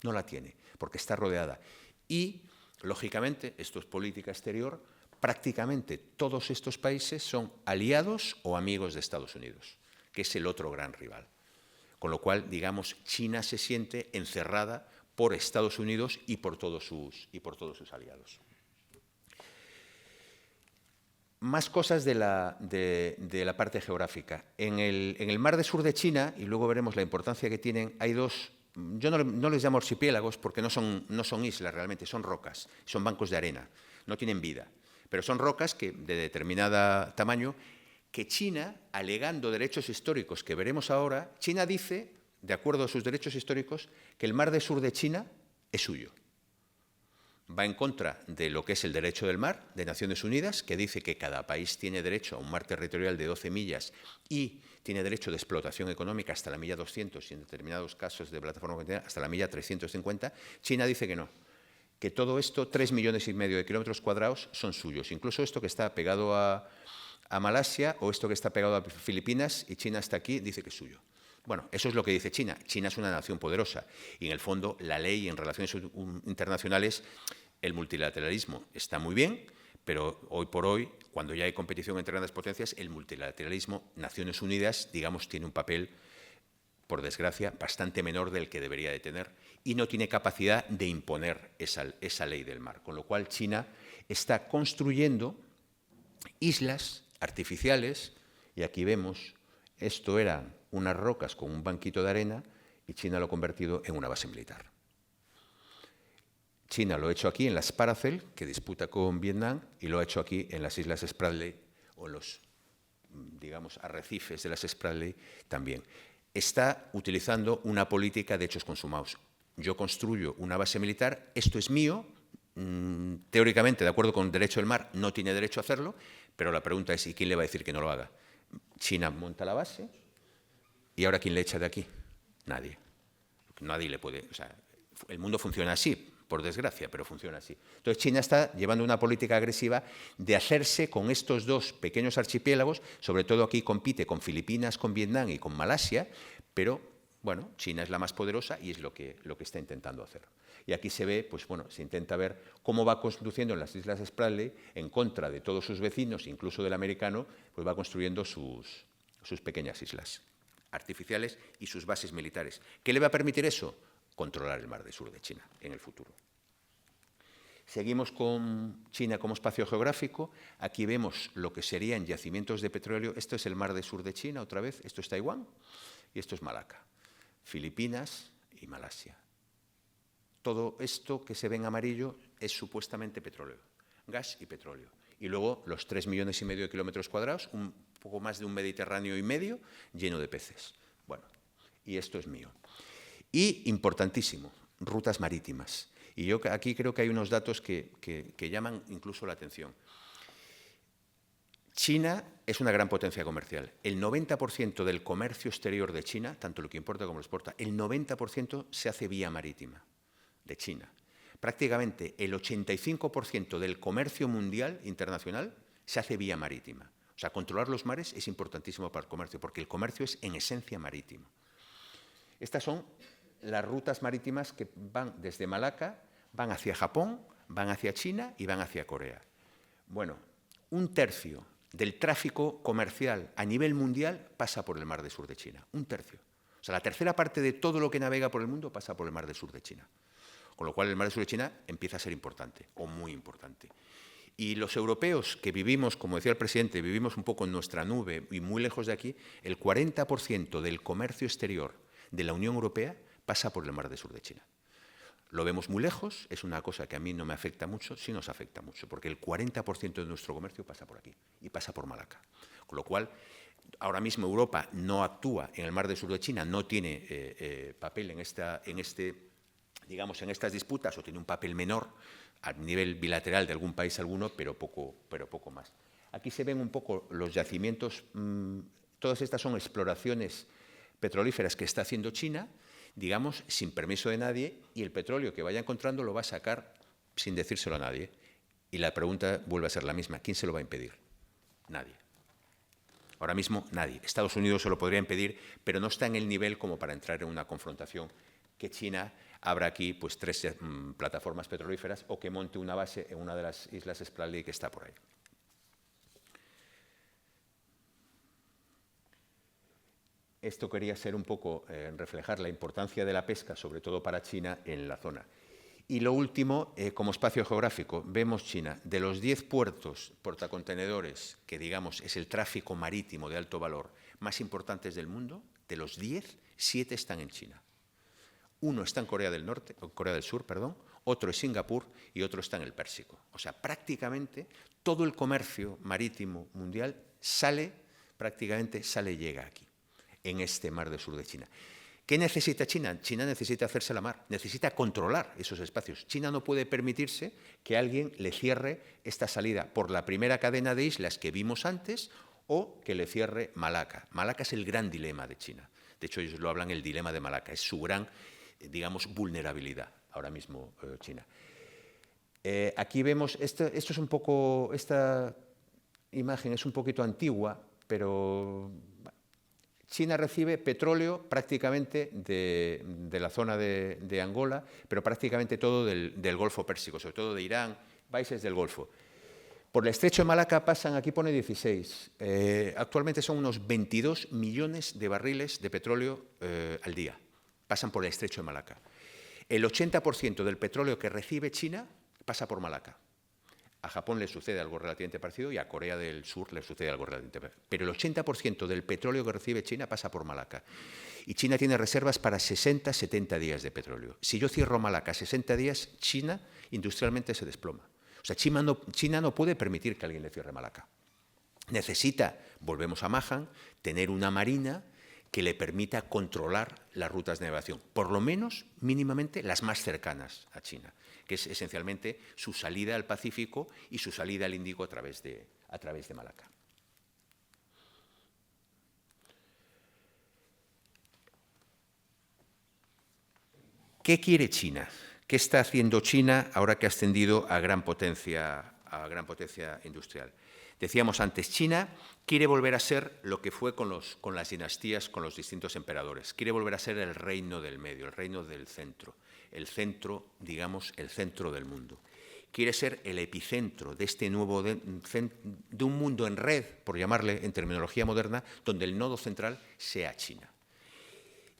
No la tiene, porque está rodeada. Y, lógicamente, esto es política exterior, prácticamente todos estos países son aliados o amigos de Estados Unidos, que es el otro gran rival. Con lo cual, digamos, China se siente encerrada por Estados Unidos y por todos sus aliados. Más cosas de la parte geográfica. En el mar del sur de China, y luego veremos la importancia que tienen, hay dos, yo no les llamo archipiélagos porque no son islas realmente, son rocas, son bancos de arena, no tienen vida, pero son rocas de determinado tamaño que China, alegando derechos históricos que veremos ahora, China dice, de acuerdo a sus derechos históricos, que el mar del sur de China es suyo. Va en contra de lo que es el derecho del mar de Naciones Unidas, que dice que cada país tiene derecho a un mar territorial de 12 millas y tiene derecho de explotación económica hasta la milla 200 y en determinados casos de plataforma continental hasta la milla 350. China dice que no, que todo esto, 3,5 millones de kilómetros cuadrados, son suyos. Incluso esto que está pegado a Malasia o esto que está pegado a Filipinas y China está aquí, dice que es suyo. Bueno, eso es lo que dice China. China es una nación poderosa y, en el fondo, la ley en relaciones internacionales, el multilateralismo está muy bien, pero hoy por hoy, cuando ya hay competición entre grandes potencias, el multilateralismo, Naciones Unidas, digamos, tiene un papel, por desgracia, bastante menor del que debería de tener y no tiene capacidad de imponer esa ley del mar. Con lo cual, China está construyendo islas artificiales, y aquí vemos, esto eran unas rocas con un banquito de arena y China lo ha convertido en una base militar. China lo ha hecho aquí en las Paracel, que disputa con Vietnam, y lo ha hecho aquí en las Islas Spratly o en los, digamos, arrecifes de las Spratly también. Está utilizando una política de hechos consumados. Yo construyo una base militar, esto es mío, teóricamente, de acuerdo con el derecho del mar, no tiene derecho a hacerlo, pero la pregunta es, ¿y quién le va a decir que no lo haga? China monta la base, ¿y ahora quién le echa de aquí? Nadie. Nadie le puede. O sea, el mundo funciona así, por desgracia, pero funciona así. Entonces, China está llevando una política agresiva de hacerse con estos dos pequeños archipiélagos, sobre todo aquí compite con Filipinas, con Vietnam y con Malasia, pero, bueno, China es la más poderosa y es lo que está intentando hacer. Y aquí se ve, pues bueno, se intenta ver cómo va construyendo en las Islas Spratly, en contra de todos sus vecinos, incluso del americano, pues va construyendo sus pequeñas islas artificiales y sus bases militares. ¿Qué le va a permitir eso? Controlar el mar del sur de China en el futuro. Seguimos con China como espacio geográfico. Aquí vemos lo que serían yacimientos de petróleo. Esto es el mar del sur de China, otra vez. Esto es Taiwán y esto es Malaca. Filipinas y Malasia. Todo esto que se ve en amarillo es supuestamente petróleo, gas y petróleo. Y luego los 3,5 millones de kilómetros cuadrados, un poco más de un Mediterráneo y medio lleno de peces. Bueno, y esto es mío. Y, importantísimo, rutas marítimas. Y yo aquí creo que hay unos datos que llaman incluso la atención. China es una gran potencia comercial. El 90% del comercio exterior de China, tanto lo que importa como lo exporta, el 90% se hace vía marítima de China. Prácticamente el 85% del comercio mundial internacional se hace vía marítima. O sea, controlar los mares es importantísimo para el comercio, porque el comercio es en esencia marítimo. Estas son las rutas marítimas que van desde Malaca, van hacia Japón, van hacia China y van hacia Corea. Bueno, 1/3 del tráfico comercial a nivel mundial pasa por el mar del sur de China. 1/3. O sea, la tercera parte de todo lo que navega por el mundo pasa por el mar del sur de China. Con lo cual, el mar del sur de China empieza a ser importante, o muy importante. Y los europeos que vivimos, como decía el presidente, vivimos un poco en nuestra nube y muy lejos de aquí, el 40% del comercio exterior de la Unión Europea pasa por el mar del sur de China. Lo vemos muy lejos, es una cosa que a mí no me afecta mucho, sí nos afecta mucho, porque el 40% de nuestro comercio pasa por aquí y pasa por Malaca. Con lo cual, ahora mismo Europa no actúa en el mar del sur de China, no tiene papel en estas disputas, o tiene un papel menor a nivel bilateral de algún país alguno, pero poco más. Aquí se ven un poco los yacimientos, todas estas son exploraciones petrolíferas que está haciendo China, digamos, sin permiso de nadie, y el petróleo que vaya encontrando lo va a sacar sin decírselo a nadie. Y la pregunta vuelve a ser la misma, ¿quién se lo va a impedir? Nadie. Ahora mismo nadie. Estados Unidos se lo podría impedir, pero no está en el nivel como para entrar en una confrontación que China abra aquí pues 3 plataformas petrolíferas o que monte una base en una de las islas Spratly que está por ahí. Esto quería ser un poco reflejar la importancia de la pesca, sobre todo para China, en la zona. Y lo último, como espacio geográfico, vemos China, de los 10 puertos portacontenedores, que digamos es el tráfico marítimo de alto valor más importantes del mundo, de los 10, 7 están en China. Uno está en Corea del Sur, otro es Singapur y otro está en el Pérsico. O sea, prácticamente todo el comercio marítimo mundial llega aquí, en este mar del sur de China. ¿Qué necesita China? China necesita hacerse la mar, necesita controlar esos espacios. China no puede permitirse que alguien le cierre esta salida por la primera cadena de islas que vimos antes o que le cierre Malaca. Malaca es el gran dilema de China. De hecho, ellos lo hablan el dilema de Malaca, es su gran, digamos, vulnerabilidad ahora mismo China. Aquí vemos, esta imagen es un poquito antigua, pero China recibe petróleo prácticamente de la zona de Angola, pero prácticamente todo del Golfo Pérsico, sobre todo de Irán, países del Golfo. Por el estrecho de Malaca pasan, aquí pone 16, actualmente son unos 22 millones de barriles de petróleo al día, pasan por el estrecho de Malaca. El 80% del petróleo que recibe China pasa por Malaca. A Japón le sucede algo relativamente parecido y a Corea del Sur le sucede algo relativamente parecido. Pero el 80% del petróleo que recibe China pasa por Malaca. Y China tiene reservas para 60, 70 días de petróleo. Si yo cierro Malaca 60 días, China industrialmente se desploma. O sea, China no puede permitir que alguien le cierre Malaca. Necesita, volvemos a Mahan, tener una marina que le permita controlar las rutas de navegación, por lo menos mínimamente las más cercanas a China, que es esencialmente su salida al Pacífico y su salida al Índico a través de Malaca. ¿Qué quiere China? ¿Qué está haciendo China ahora que ha ascendido a gran potencia industrial? Decíamos antes, China quiere volver a ser lo que fue con las dinastías, con los distintos emperadores. Quiere volver a ser el reino del medio, el reino del centro. El centro, digamos, el centro del mundo. Quiere ser el epicentro de este nuevo, de un mundo en red, por llamarle en terminología moderna, donde el nodo central sea China.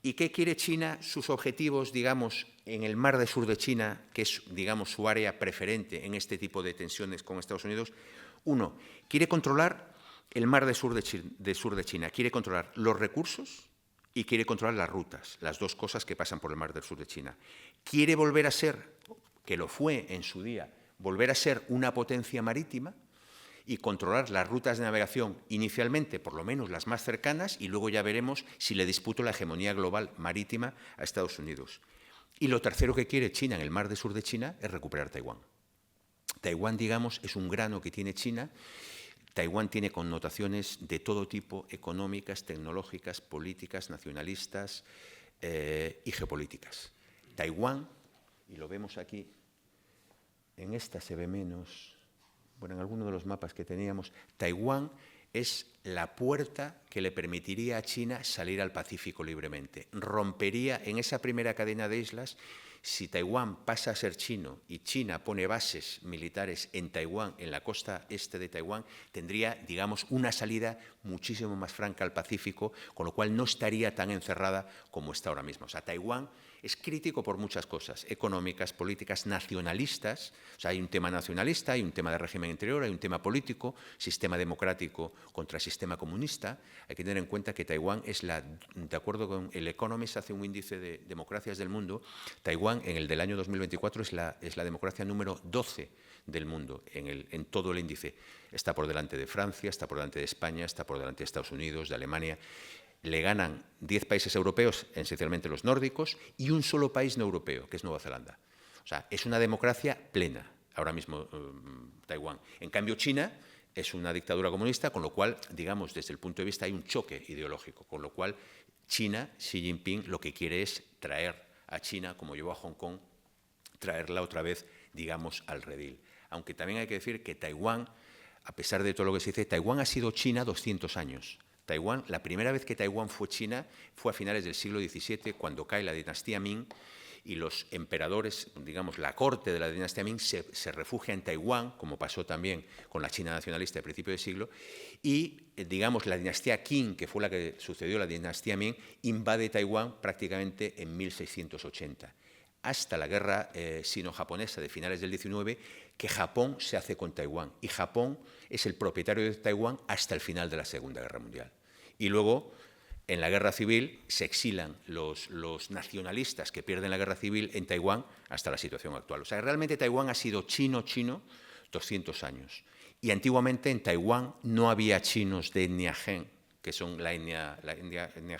¿Y qué quiere China? Sus objetivos, digamos, en el mar del sur de China, que es, digamos, su área preferente en este tipo de tensiones con Estados Unidos. Uno, quiere controlar el mar del sur de China, quiere controlar los recursos y quiere controlar las rutas, las dos cosas que pasan por el mar del sur de China. Quiere volver a ser, que lo fue en su día, volver a ser una potencia marítima y controlar las rutas de navegación, inicialmente por lo menos las más cercanas, y luego ya veremos si le disputa la hegemonía global marítima a Estados Unidos. Y lo tercero que quiere China en el mar del sur de China es recuperar Taiwán. Taiwán, digamos, es un grano que tiene China. Taiwán tiene connotaciones de todo tipo, económicas, tecnológicas, políticas, nacionalistas y geopolíticas. Taiwán, y lo vemos aquí, en esta se ve menos, bueno, en alguno de los mapas que teníamos, Taiwán es la puerta que le permitiría a China salir al Pacífico libremente. Rompería en esa primera cadena de islas. Si Taiwán pasa a ser chino y China pone bases militares en Taiwán, en la costa este de Taiwán, tendría, digamos, una salida muchísimo más franca al Pacífico, con lo cual no estaría tan encerrada como está ahora mismo. O sea, Taiwán es crítico por muchas cosas, económicas, políticas, nacionalistas. O sea, hay un tema nacionalista, hay un tema de régimen interior, hay un tema político, sistema democrático contra sistema comunista. Hay que tener en cuenta que Taiwán es de acuerdo con el Economist, hace un índice de democracias del mundo, Taiwán en el del año 2024 es la democracia número 12 del mundo, en todo el índice. Está por delante de Francia, está por delante de España, está por delante de Estados Unidos, de Alemania. Le ganan 10 países europeos, esencialmente los nórdicos, y un solo país no europeo, que es Nueva Zelanda. O sea, es una democracia plena, ahora mismo Taiwán. En cambio, China es una dictadura comunista, con lo cual, digamos, desde el punto de vista hay un choque ideológico, con lo cual China, Xi Jinping, lo que quiere es traer a China, como llevó a Hong Kong, traerla otra vez, digamos, al redil. Aunque también hay que decir que Taiwán, a pesar de todo lo que se dice, Taiwán ha sido China 200 años. Taiwán, la primera vez que Taiwán fue China fue a finales del siglo XVII, cuando cae la dinastía Ming y los emperadores, digamos, la corte de la dinastía Ming se refugia en Taiwán, como pasó también con la China nacionalista de principio de siglo, y, digamos, la dinastía Qing, que fue la que sucedió a la dinastía Ming, invade Taiwán prácticamente en 1680. Hasta la guerra sino-japonesa de finales del XIX, que Japón se hace con Taiwán. Y Japón es el propietario de Taiwán hasta el final de la Segunda Guerra Mundial. Y luego, en la guerra civil, se exilan los nacionalistas que pierden la guerra civil en Taiwán hasta la situación actual. O sea, realmente Taiwán ha sido chino 200 años. Y antiguamente en Taiwán no había chinos de etnia Han, que son la etnia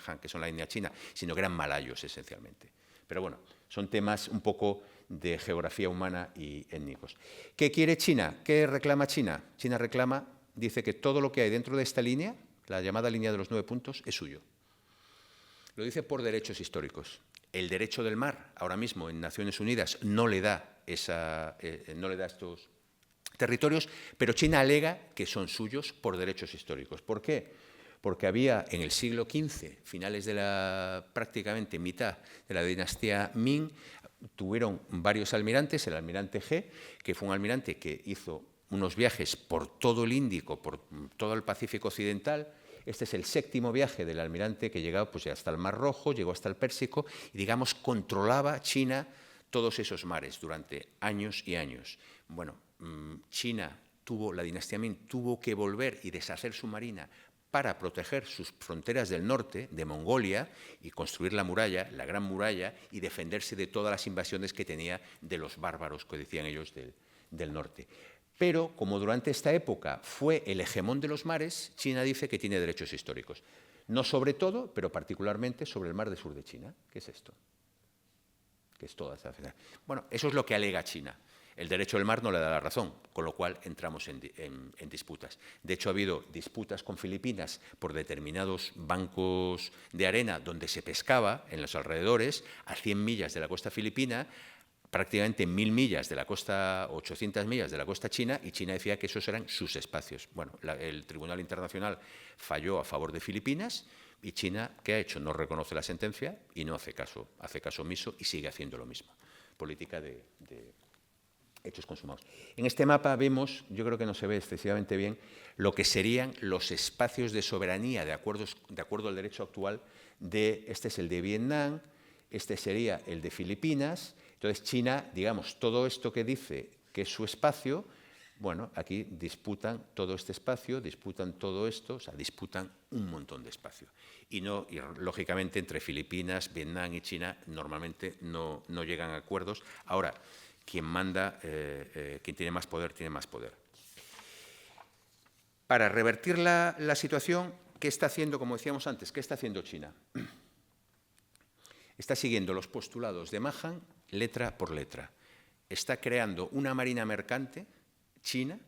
Han, que son la etnia china, sino que eran malayos esencialmente. Pero bueno, son temas un poco de geografía humana y étnicos. ¿Qué quiere China? ¿Qué reclama China? China reclama, dice que todo lo que hay dentro de esta línea, la llamada línea de los 9 puntos, es suyo. Lo dice por derechos históricos. El derecho del mar, ahora mismo en Naciones Unidas, no le da estos territorios, pero China alega que son suyos por derechos históricos. ¿Por qué? Porque había en el siglo XV, finales de prácticamente mitad de la dinastía Ming, tuvieron varios almirantes, el almirante He, que fue un almirante que hizo unos viajes por todo el Índico, por todo el Pacífico Occidental. Este es el 7º viaje del almirante que llegaba pues, hasta el Mar Rojo, llegó hasta el Pérsico y, digamos, controlaba China todos esos mares durante años y años. Bueno, China la dinastía Ming tuvo que volver y deshacer su marina para proteger sus fronteras del norte, de Mongolia, y construir la muralla, la Gran Muralla, y defenderse de todas las invasiones que tenía de los bárbaros, que decían ellos, del norte. Pero, como durante esta época fue el hegemón de los mares, China dice que tiene derechos históricos. No sobre todo, pero particularmente sobre el mar del sur de China. ¿Qué es esto? ¿Qué es toda esta zona? Bueno, eso es lo que alega China. El derecho del mar no le da la razón, con lo cual entramos en disputas. De hecho, ha habido disputas con Filipinas por determinados bancos de arena donde se pescaba en los alrededores, a 100 millas de la costa filipina, prácticamente 1.000 millas de la costa, 800 millas de la costa china, y China decía que esos eran sus espacios. Bueno, el Tribunal Internacional falló a favor de Filipinas y China, ¿qué ha hecho? No reconoce la sentencia y no hace caso omiso y sigue haciendo lo mismo. Política de hechos consumados. En este mapa vemos, yo creo que no se ve excesivamente bien, lo que serían los espacios de soberanía de acuerdo al derecho actual este es el de Vietnam, este sería el de Filipinas. Entonces China, digamos, todo esto que dice que es su espacio, bueno, aquí disputan todo este espacio, disputan todo esto, o sea, disputan un montón de espacio. Y lógicamente entre Filipinas, Vietnam y China normalmente no llegan a acuerdos. Ahora, quien manda, quien tiene más poder, tiene más poder. Para revertir la situación, ¿qué está haciendo, como decíamos antes, qué está haciendo China? Está siguiendo los postulados de Mahan letra por letra. Está creando una marina mercante china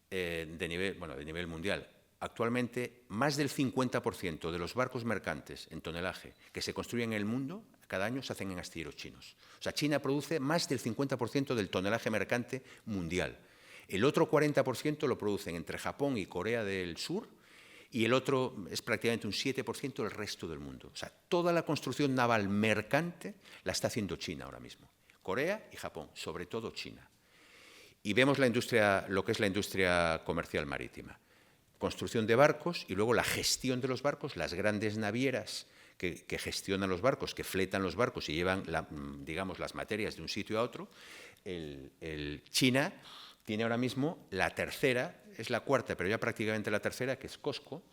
de nivel mundial. Actualmente, más del 50% de los barcos mercantes en tonelaje que se construyen en el mundo cada año se hacen en astilleros chinos. O sea, China produce más del 50% del tonelaje mercante mundial. El otro 40% lo producen entre Japón y Corea del Sur, y el otro es prácticamente un 7% del resto del mundo. O sea, toda la construcción naval mercante la está haciendo China ahora mismo. Corea y Japón, sobre todo China. Y vemos la industria, lo que es la industria comercial marítima. Construcción de barcos y luego la gestión de los barcos, las grandes navieras que gestionan los barcos, que fletan los barcos y llevan, digamos, las materias de un sitio a otro. China tiene ahora mismo la tercera, es la cuarta, pero ya prácticamente la tercera, que es COSCO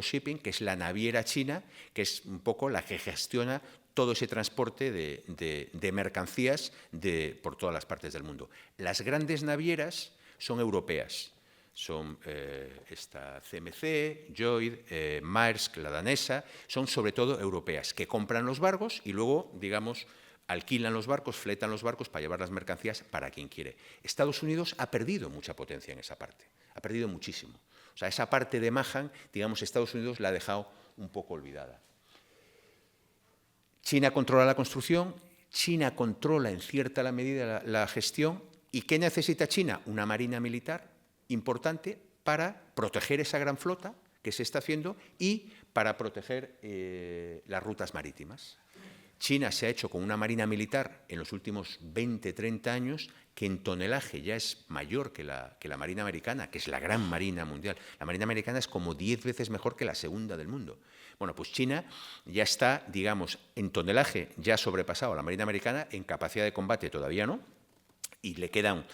Shipping, que es la naviera china, que es un poco la que gestiona todo ese transporte de mercancías por todas las partes del mundo. Las grandes navieras son europeas, son esta CMC, Lloyd, Maersk, la danesa, son sobre todo europeas, que compran los barcos y luego, digamos, alquilan los barcos, fletan los barcos para llevar las mercancías para quien quiere. Estados Unidos ha perdido mucha potencia en esa parte, ha perdido muchísimo. O sea, esa parte de Mahan, digamos, Estados Unidos la ha dejado un poco olvidada. China controla la construcción, China controla en cierta medida la gestión. ¿Y qué necesita China? Una marina militar importante para proteger esa gran flota que se está haciendo y para proteger las rutas marítimas. China se ha hecho con una marina militar en los últimos 20, 30 años que en tonelaje ya es mayor que la marina americana, que es la gran marina mundial. La marina americana es como 10 veces mejor que la segunda del mundo. Bueno, pues China ya está, digamos, en tonelaje ya sobrepasado a la marina americana, en capacidad de combate todavía no, y le quedan,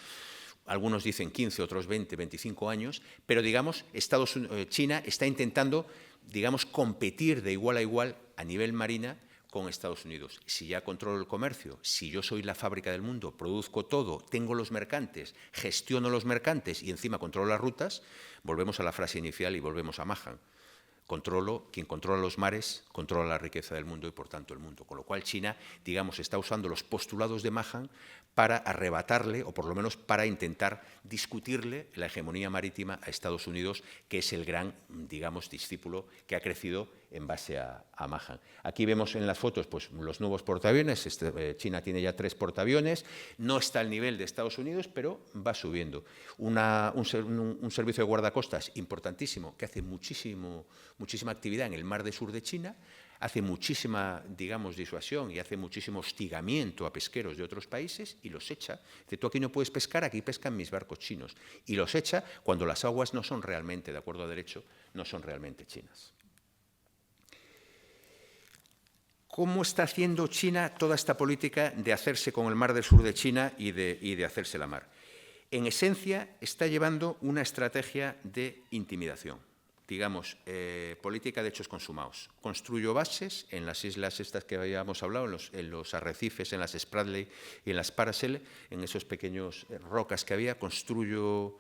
algunos dicen 15, otros 20, 25 años, pero digamos, China está intentando, digamos, competir de igual a igual a nivel marina con Estados Unidos. Si ya controlo el comercio, si yo soy la fábrica del mundo, produzco todo, tengo los mercantes, gestiono los mercantes y encima controlo las rutas, volvemos a la frase inicial y volvemos a Mahan. Quien controla los mares, controla la riqueza del mundo y, por tanto, el mundo. Con lo cual, China, digamos, está usando los postulados de Mahan para arrebatarle, o por lo menos para intentar discutirle la hegemonía marítima a Estados Unidos, que es el gran, digamos, discípulo que ha crecido en base a Mahan. Aquí vemos en las fotos pues, los nuevos portaaviones. China tiene ya 3 portaaviones, no está al nivel de Estados Unidos, pero va subiendo. Un servicio de guardacostas importantísimo, que hace muchísima actividad en el mar del sur de China, hace muchísima, digamos, disuasión y hace muchísimo hostigamiento a pesqueros de otros países y los echa. Dice, tú aquí no puedes pescar, aquí pescan mis barcos chinos. Y los echa cuando las aguas no son realmente, de acuerdo a derecho, no son realmente chinas. ¿Cómo está haciendo China toda esta política de hacerse con el mar del sur de China y de hacerse la mar? En esencia, está llevando una estrategia de intimidación. Digamos, política de hechos consumados. Construyo bases en las islas estas que habíamos hablado, en los arrecifes, en las Spratly y en las Paracel, en esos pequeños rocas que había, construyo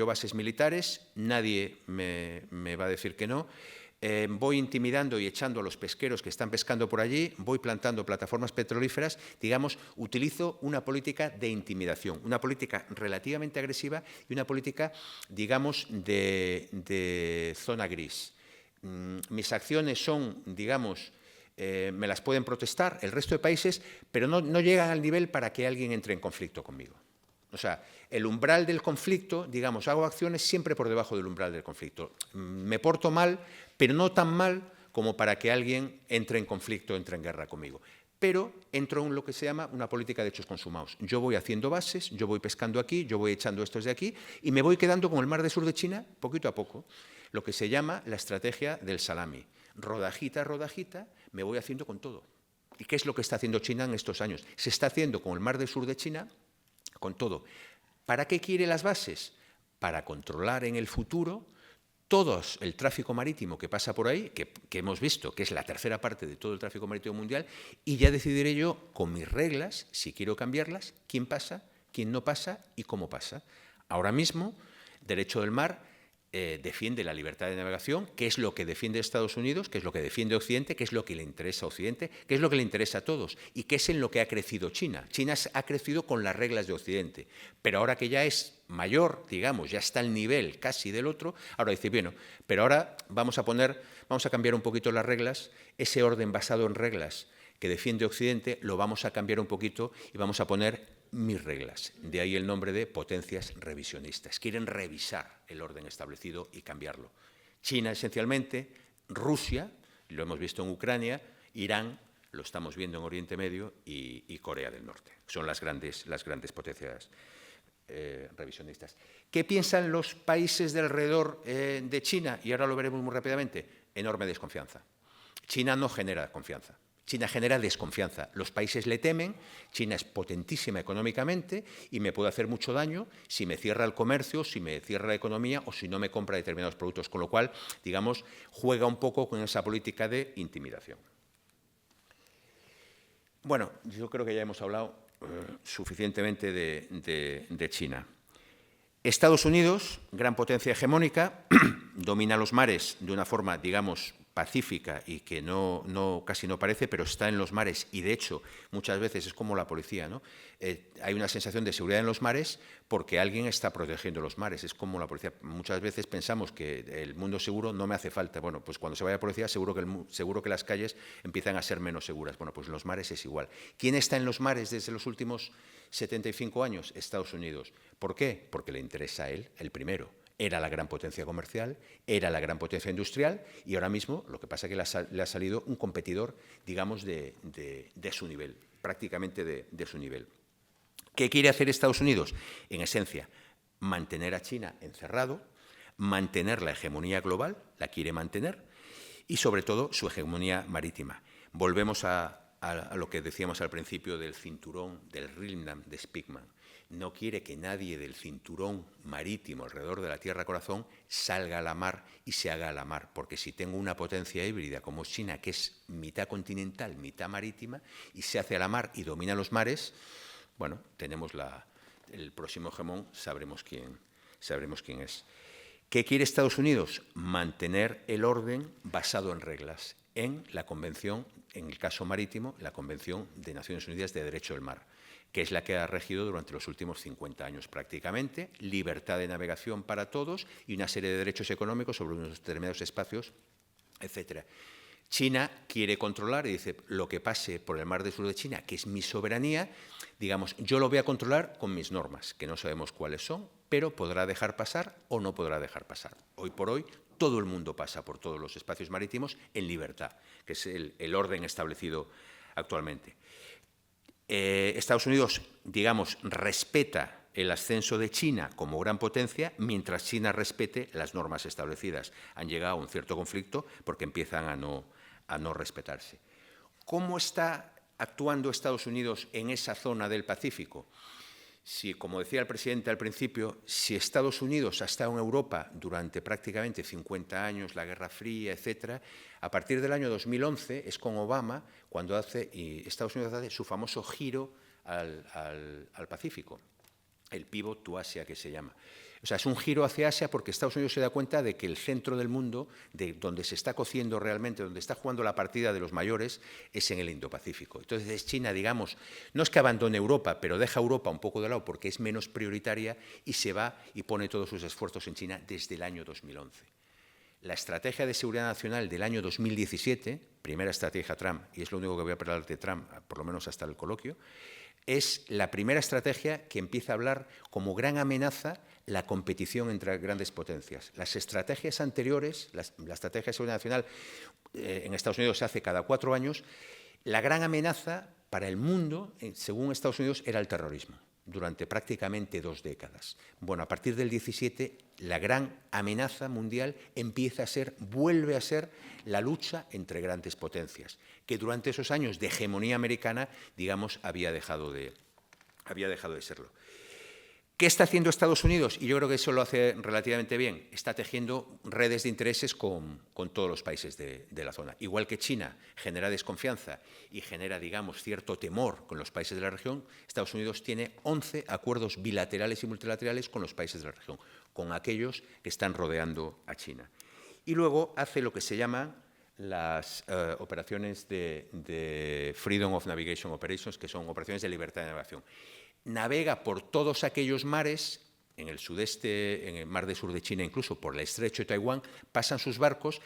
bases militares, nadie me va a decir que no. Voy intimidando y echando a los pesqueros que están pescando por allí, voy plantando plataformas petrolíferas, digamos, utilizo una política de intimidación, una política relativamente agresiva y una política, digamos, de zona gris. Mis acciones son, digamos, me las pueden protestar el resto de países, pero no llegan al nivel para que alguien entre en conflicto conmigo. O sea, el umbral del conflicto, digamos, hago acciones siempre por debajo del umbral del conflicto. Me porto mal, pero no tan mal como para que alguien entre en conflicto, entre en guerra conmigo. Pero entro en lo que se llama una política de hechos consumados. Yo voy haciendo bases, yo voy pescando aquí, yo voy echando estos de aquí y me voy quedando con el mar del sur de China poquito a poco. Lo que se llama la estrategia del salami. Rodajita a rodajita me voy haciendo con todo. ¿Y qué es lo que está haciendo China en estos años? Se está haciendo con el mar del sur de China con todo. ¿Para qué quiere las bases? Para controlar en el futuro todo el tráfico marítimo que pasa por ahí, que hemos visto que es la tercera parte de todo el tráfico marítimo mundial, y ya decidiré yo con mis reglas, si quiero cambiarlas, quién pasa, quién no pasa y cómo pasa. Ahora mismo, derecho del mar defiende la libertad de navegación, que es lo que defiende Estados Unidos, que es lo que defiende Occidente, que es lo que le interesa a Occidente, que es lo que le interesa a todos y que es en lo que ha crecido China. China ha crecido con las reglas de Occidente, pero ahora que ya es mayor, digamos, ya está al nivel casi del otro, ahora dice, bueno, pero ahora vamos a cambiar un poquito las reglas, ese orden basado en reglas que defiende Occidente lo vamos a cambiar un poquito y vamos a poner mis reglas. De ahí el nombre de potencias revisionistas. Quieren revisar el orden establecido y cambiarlo. China, esencialmente, Rusia, lo hemos visto en Ucrania, Irán, lo estamos viendo en Oriente Medio, y Corea del Norte. Son las grandes potencias revisionistas. ¿Qué piensan los países de alrededor de China? Y ahora lo veremos muy rápidamente. Enorme desconfianza. China no genera confianza. China genera desconfianza. Los países le temen, China es potentísima económicamente y me puede hacer mucho daño si me cierra el comercio, si me cierra la economía o si no me compra determinados productos. Con lo cual, digamos, juega un poco con esa política de intimidación. Bueno, yo creo que ya hemos hablado suficientemente de China. Estados Unidos, gran potencia hegemónica, domina los mares de una forma, digamos, pacífica y que casi no parece, pero está en los mares y, de hecho, muchas veces es como la policía, ¿no? Hay una sensación de seguridad en los mares porque alguien está protegiendo los mares. Es como la policía. Muchas veces pensamos que el mundo seguro no me hace falta. Bueno, pues cuando se vaya a policía seguro que las calles empiezan a ser menos seguras. Bueno, pues en los mares es igual. ¿Quién está en los mares desde los últimos 75 años? Estados Unidos. ¿Por qué? Porque le interesa a él, el primero. Era la gran potencia comercial, era la gran potencia industrial y ahora mismo lo que pasa es que le ha salido un competidor, digamos, de su nivel, prácticamente de su nivel. ¿Qué quiere hacer Estados Unidos? En esencia, mantener a China encerrado, mantener la hegemonía global, la quiere mantener, y sobre todo su hegemonía marítima. Volvemos a lo que decíamos al principio del cinturón, del Rilndam de Spigman. No quiere que nadie del cinturón marítimo alrededor de la Tierra Corazón salga a la mar y se haga a la mar, porque si tengo una potencia híbrida como China, que es mitad continental, mitad marítima, y se hace a la mar y domina los mares, bueno, tenemos el próximo hegemón, sabremos quién es. ¿Qué quiere Estados Unidos? Mantener el orden basado en reglas, en la Convención, en el caso marítimo, la Convención de Naciones Unidas de Derecho del Mar, que es la que ha regido durante los últimos 50 años prácticamente, libertad de navegación para todos y una serie de derechos económicos sobre unos determinados espacios, etcétera. China quiere controlar y dice, lo que pase por el mar del sur de China, que es mi soberanía, digamos, yo lo voy a controlar con mis normas, que no sabemos cuáles son, pero podrá dejar pasar o no podrá dejar pasar. Hoy por hoy, todo el mundo pasa por todos los espacios marítimos en libertad, que es el orden establecido actualmente. Estados Unidos, digamos, respeta el ascenso de China como gran potencia, mientras China respete las normas establecidas. Han llegado a un cierto conflicto porque empiezan a no respetarse. ¿Cómo está actuando Estados Unidos en esa zona del Pacífico? Si, como decía el presidente al principio, si Estados Unidos ha estado en Europa durante prácticamente 50 años, la Guerra Fría, etcétera, a partir del año 2011 es con Obama cuando Estados Unidos hace su famoso giro al Pacífico, el pivot to Asia que se llama. O sea, es un giro hacia Asia porque Estados Unidos se da cuenta de que el centro del mundo, de donde se está cociendo realmente, donde está jugando la partida de los mayores, es en el Indo-Pacífico. Entonces China, digamos, no es que abandone Europa, pero deja Europa un poco de lado porque es menos prioritaria y se va y pone todos sus esfuerzos en China desde el año 2011. La estrategia de seguridad nacional del año 2017, primera estrategia Trump, y es lo único que voy a hablar de Trump, por lo menos hasta el coloquio, es la primera estrategia que empieza a hablar como gran amenaza la competición entre grandes potencias. Las estrategias anteriores, la estrategia de seguridad nacional en Estados Unidos se hace cada 4 años, la gran amenaza para el mundo, según Estados Unidos, era el terrorismo, durante prácticamente 2 décadas. Bueno, a partir del 17, la gran amenaza mundial vuelve a ser la lucha entre grandes potencias, que durante esos años de hegemonía americana, digamos, había dejado de serlo. ¿Qué está haciendo Estados Unidos? Y yo creo que eso lo hace relativamente bien. Está tejiendo redes de intereses con todos los países de la zona. Igual que China genera desconfianza y genera, digamos, cierto temor con los países de la región, Estados Unidos tiene 11 acuerdos bilaterales y multilaterales con los países de la región, con aquellos que están rodeando a China. Y luego hace lo que se llaman las operaciones de Freedom of Navigation Operations, que son operaciones de libertad de navegación. Navega por todos aquellos mares, en el sudeste, en el mar del sur de China, incluso por el estrecho de Taiwán, pasan sus barcos,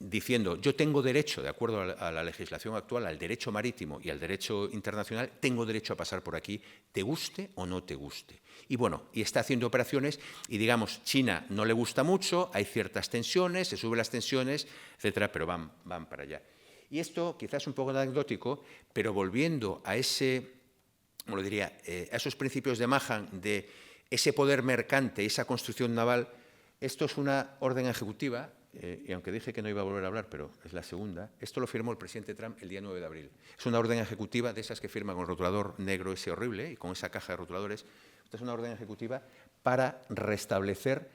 diciendo yo tengo derecho, de acuerdo a la legislación actual, al derecho marítimo y al derecho internacional, tengo derecho a pasar por aquí, te guste o no te guste. Y bueno, y está haciendo operaciones y, digamos, China no le gusta mucho, hay ciertas tensiones, se suben las tensiones, etcétera, pero van para allá. Y esto quizás un poco anecdótico, pero volviendo a ese, como lo diría, a esos principios de Mahan, de ese poder mercante, esa construcción naval, esto es una orden ejecutiva, y aunque dije que no iba a volver a hablar, pero es la segunda, esto lo firmó el presidente Trump el día 9 de abril. Es una orden ejecutiva de esas que firma con el rotulador negro ese horrible y con esa caja de rotuladores. Esta es una orden ejecutiva para restablecer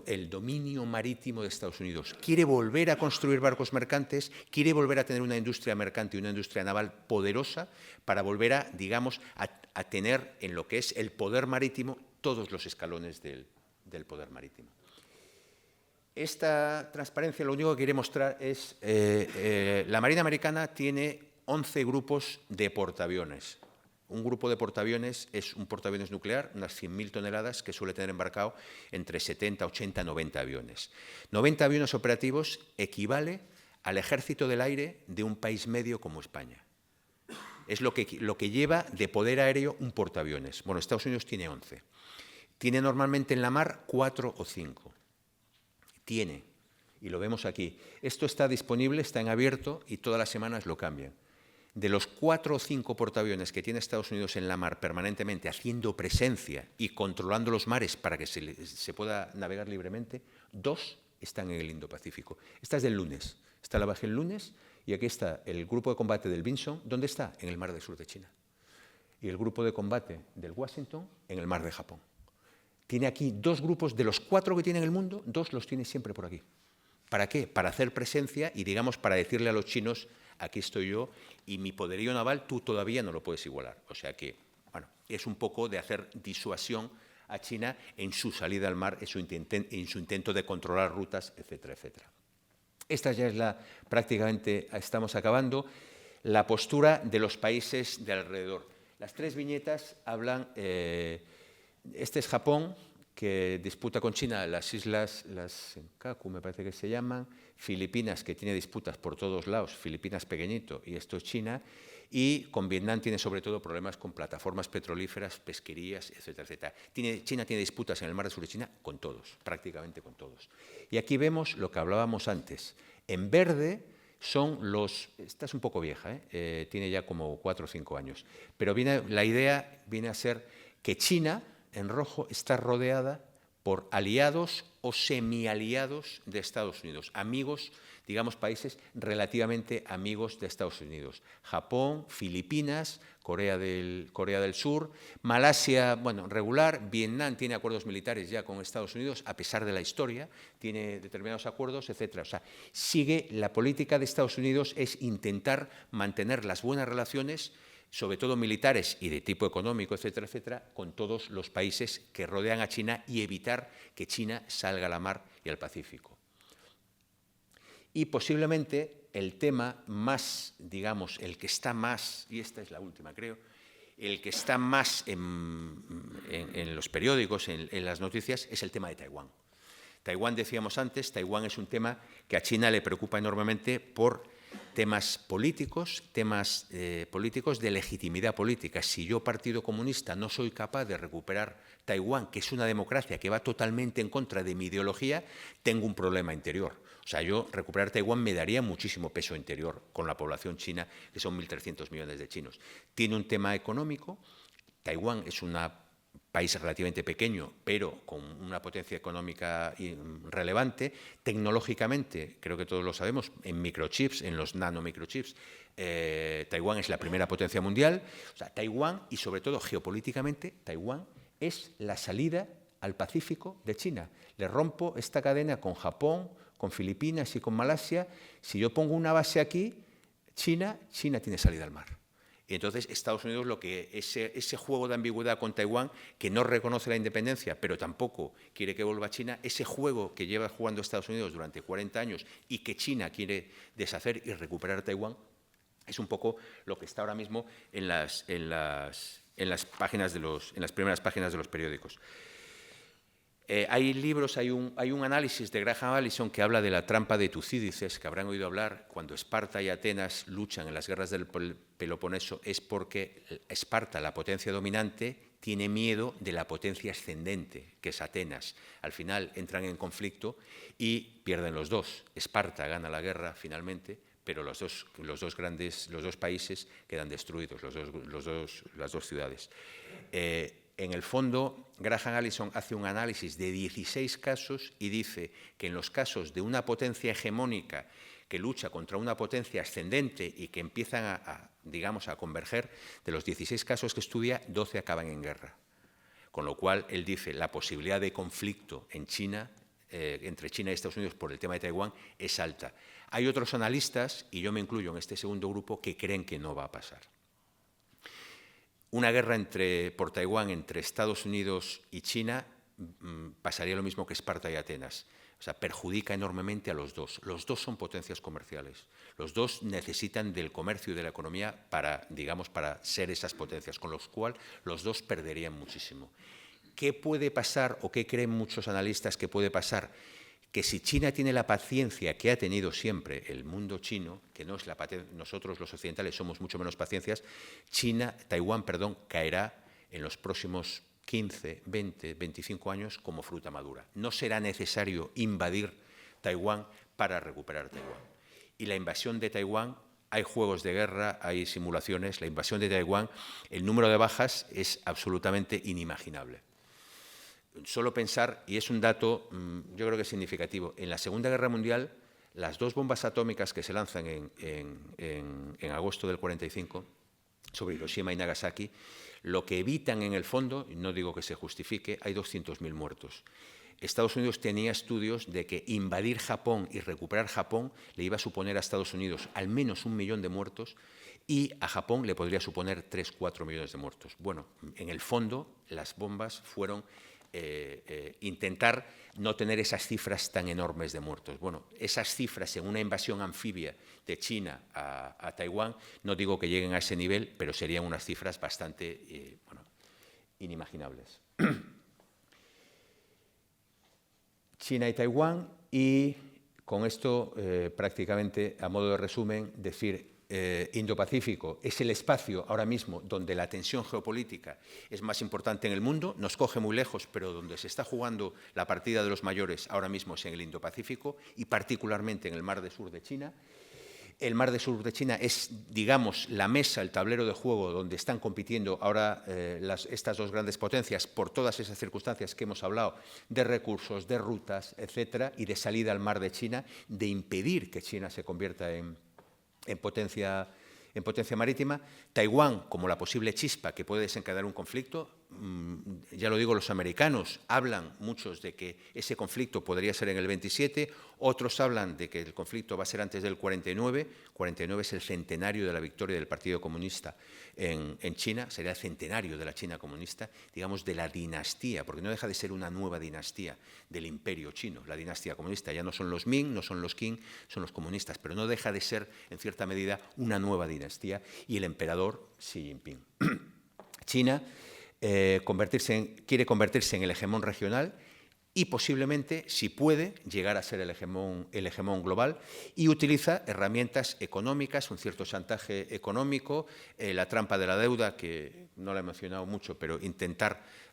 el dominio marítimo de Estados Unidos. Quiere volver a construir barcos mercantes, quiere volver a tener una industria mercante y una industria naval poderosa para volver a, digamos, a tener en lo que es el poder marítimo todos los escalones del poder marítimo. Esta transparencia lo único que quiere mostrar es la Marina Americana tiene 11 grupos de portaaviones. Un grupo de portaaviones es un portaaviones nuclear, unas 100.000 toneladas que suele tener embarcado entre 70, 80, 90 aviones. 90 aviones operativos equivale al ejército del aire de un país medio como España. Es lo que lleva de poder aéreo un portaaviones. Bueno, Estados Unidos tiene 11. Tiene normalmente en la mar 4 o 5. Tiene, y lo vemos aquí. Esto está disponible, está en abierto y todas las semanas lo cambian. De los 4 o 5 portaaviones que tiene Estados Unidos en la mar permanentemente haciendo presencia y controlando los mares para que se pueda navegar libremente, 2 están en el Indo-Pacífico. Esta es del lunes. Esta la bajé el lunes y aquí está el grupo de combate del Vinson. ¿Dónde está? En el mar del sur de China. Y el grupo de combate del Washington en el mar de Japón. Tiene aquí 2 grupos, de los 4 que tiene en el mundo, 2 los tiene siempre por aquí. ¿Para qué? Para hacer presencia y, digamos, para decirle a los chinos, aquí estoy yo y mi poderío naval tú todavía no lo puedes igualar. O sea que, bueno, es un poco de hacer disuasión a China en su salida al mar, en su intento de controlar rutas, etcétera, etcétera. Esta ya es prácticamente, estamos acabando, la postura de los países de alrededor. Las 3 viñetas hablan... Este es Japón, que disputa con China las islas, las Senkaku me parece que se llaman, Filipinas, que tiene disputas por todos lados, Filipinas pequeñito, y esto es China, y con Vietnam tiene sobre todo problemas con plataformas petrolíferas, pesquerías, etcétera, etcétera. China tiene disputas en el mar del sur de China con todos, prácticamente con todos. Y aquí vemos lo que hablábamos antes. En verde son los... Esta es un poco vieja, tiene ya como 4 o 5 años, pero la idea viene a ser que China... en rojo, está rodeada por aliados o semialiados de Estados Unidos, amigos, digamos, países relativamente amigos de Estados Unidos. Japón, Filipinas, Corea del Sur, Malasia, bueno, regular, Vietnam tiene acuerdos militares ya con Estados Unidos, a pesar de la historia, tiene determinados acuerdos, etcétera. O sea, sigue la política de Estados Unidos es intentar mantener las buenas relaciones, sobre todo militares y de tipo económico, etcétera, etcétera, con todos los países que rodean a China y evitar que China salga a la mar y al Pacífico. Y posiblemente el tema más, digamos, el que está más, y esta es la última creo, el que está más en los periódicos, en las noticias, es el tema de Taiwán. Taiwán, decíamos antes, Taiwán es un tema que a China le preocupa enormemente por temas políticos de legitimidad política. Si yo, Partido Comunista, no soy capaz de recuperar Taiwán, que es una democracia que va totalmente en contra de mi ideología, tengo un problema interior. O sea, yo recuperar Taiwán me daría muchísimo peso interior con la población china, que son 1.300 millones de chinos. Tiene un tema económico. Taiwán es un país relativamente pequeño, pero con una potencia económica relevante. Tecnológicamente, creo que todos lo sabemos, en microchips, en los nanomicrochips, Taiwán es la primera potencia mundial. O sea, Taiwán, y sobre todo geopolíticamente, Taiwán es la salida al Pacífico de China. Le rompo esta cadena con Japón, con Filipinas y con Malasia. Si yo pongo una base aquí, China tiene salida al mar. Y entonces Estados Unidos, ese juego de ambigüedad con Taiwán, que no reconoce la independencia, pero tampoco quiere que vuelva a China, ese juego que lleva jugando Estados Unidos durante 40 años y que China quiere deshacer y recuperar Taiwán, es un poco lo que está ahora mismo en las primeras páginas de los periódicos. Hay libros, hay un análisis de Graham Allison que habla de la trampa de Tucídides, que habrán oído hablar. Cuando Esparta y Atenas luchan en las guerras del Peloponeso, es porque Esparta, la potencia dominante, tiene miedo de la potencia ascendente, que es Atenas. Al final entran en conflicto y pierden los dos. Esparta gana la guerra finalmente, pero los dos países quedan destruidos, las dos ciudades. En el fondo, Graham Allison hace un análisis de 16 casos y dice que en los casos de una potencia hegemónica que lucha contra una potencia ascendente y que empiezan digamos, a converger, de los 16 casos que estudia, 12 acaban en guerra. Con lo cual, él dice, la posibilidad de conflicto en China, entre China y Estados Unidos por el tema de Taiwán, es alta. Hay otros analistas, y yo me incluyo en este segundo grupo, que creen que no va a pasar. Una guerra por Taiwán entre Estados Unidos y China pasaría lo mismo que Esparta y Atenas. O sea, perjudica enormemente a los dos. Los dos son potencias comerciales. Los dos necesitan del comercio y de la economía para, digamos, para ser esas potencias, con lo cual los dos perderían muchísimo. ¿Qué puede pasar o qué creen muchos analistas que puede pasar? Que si China tiene la paciencia que ha tenido siempre el mundo chino, que no es la paciencia, nosotros los occidentales somos mucho menos paciencias, Taiwán, caerá en los próximos 15, 20, 25 años como fruta madura. No será necesario invadir Taiwán para recuperar Taiwán. Y la invasión de Taiwán, hay juegos de guerra, hay simulaciones, la invasión de Taiwán, el número de bajas es absolutamente inimaginable. Solo pensar, y es un dato yo creo que es significativo, en la Segunda Guerra Mundial, las dos bombas atómicas que se lanzan en agosto del 45 sobre Hiroshima y Nagasaki, lo que evitan en el fondo, y no digo que se justifique, hay 200.000 muertos. Estados Unidos tenía estudios de que invadir Japón y recuperar Japón le iba a suponer a Estados Unidos al menos 1 millón de muertos y a Japón le podría suponer 3, 4 millones de muertos. Bueno, en el fondo las bombas fueron intentar no tener esas cifras tan enormes de muertos. Bueno, esas cifras en una invasión anfibia de China a Taiwán, no digo que lleguen a ese nivel, pero serían unas cifras bastante inimaginables. China y Taiwán, y con esto prácticamente a modo de resumen decir Indo-Pacífico es el espacio ahora mismo donde la tensión geopolítica es más importante en el mundo, nos coge muy lejos, pero donde se está jugando la partida de los mayores ahora mismo es en el Indo-Pacífico y particularmente en el Mar del Sur de China. El Mar del Sur de China es, digamos, la mesa, el tablero de juego donde están compitiendo ahora estas dos grandes potencias por todas esas circunstancias que hemos hablado, de recursos, de rutas, etcétera, y de salida al Mar de China, de impedir que China se convierta en potencia marítima. Taiwán como la posible chispa que puede desencadenar un conflicto. Ya lo digo, los americanos hablan muchos de que ese conflicto podría ser en el 27, otros hablan de que el conflicto va a ser antes del 49. 49 es el centenario de la victoria del Partido Comunista en China, sería el centenario de la China comunista, digamos, de la dinastía, porque no deja de ser una nueva dinastía del imperio chino, la dinastía comunista. Ya no son los Ming, no son los Qing, son los comunistas, pero no deja de ser, en cierta medida, una nueva dinastía, y el emperador Xi Jinping. China quiere convertirse en el hegemón regional y posiblemente, si puede, llegar a ser el hegemón global, y utiliza herramientas económicas, un cierto chantaje económico, la trampa de la deuda, que no la he mencionado mucho, pero intentar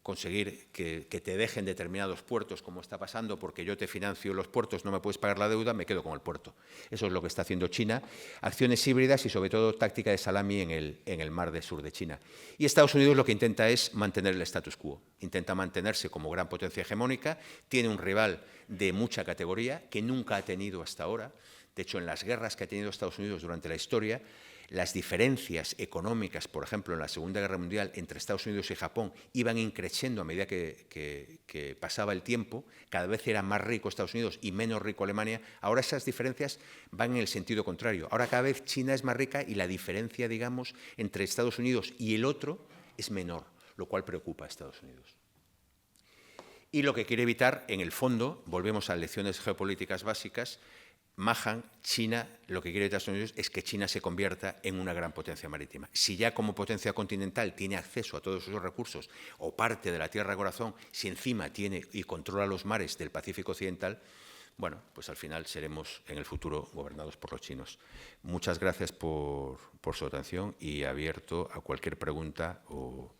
conseguir que te dejen determinados puertos, como está pasando, porque yo te financio los puertos, no me puedes pagar la deuda, me quedo con el puerto. Eso es lo que está haciendo China. Acciones híbridas y, sobre todo, táctica de salami en el Mar del Sur de China. Y Estados Unidos lo que intenta es mantener el status quo. Intenta mantenerse como gran potencia hegemónica. Tiene un rival de mucha categoría que nunca ha tenido hasta ahora. De hecho, en las guerras que ha tenido Estados Unidos durante la historia, las diferencias económicas, por ejemplo, en la Segunda Guerra Mundial entre Estados Unidos y Japón iban increciendo a medida que pasaba el tiempo. Cada vez era más rico Estados Unidos y menos rico Alemania. Ahora esas diferencias van en el sentido contrario. Ahora cada vez China es más rica y la diferencia, digamos, entre Estados Unidos y el otro es menor, lo cual preocupa a Estados Unidos. Y lo que quiere evitar, en el fondo, volvemos a lecciones geopolíticas básicas, Mahan, China, lo que quiere de Estados Unidos es que China se convierta en una gran potencia marítima. Si ya como potencia continental tiene acceso a todos esos recursos o parte de la tierra corazón, si encima tiene y controla los mares del Pacífico Occidental, bueno, pues al final seremos en el futuro gobernados por los chinos. Muchas gracias por su atención y abierto a cualquier pregunta o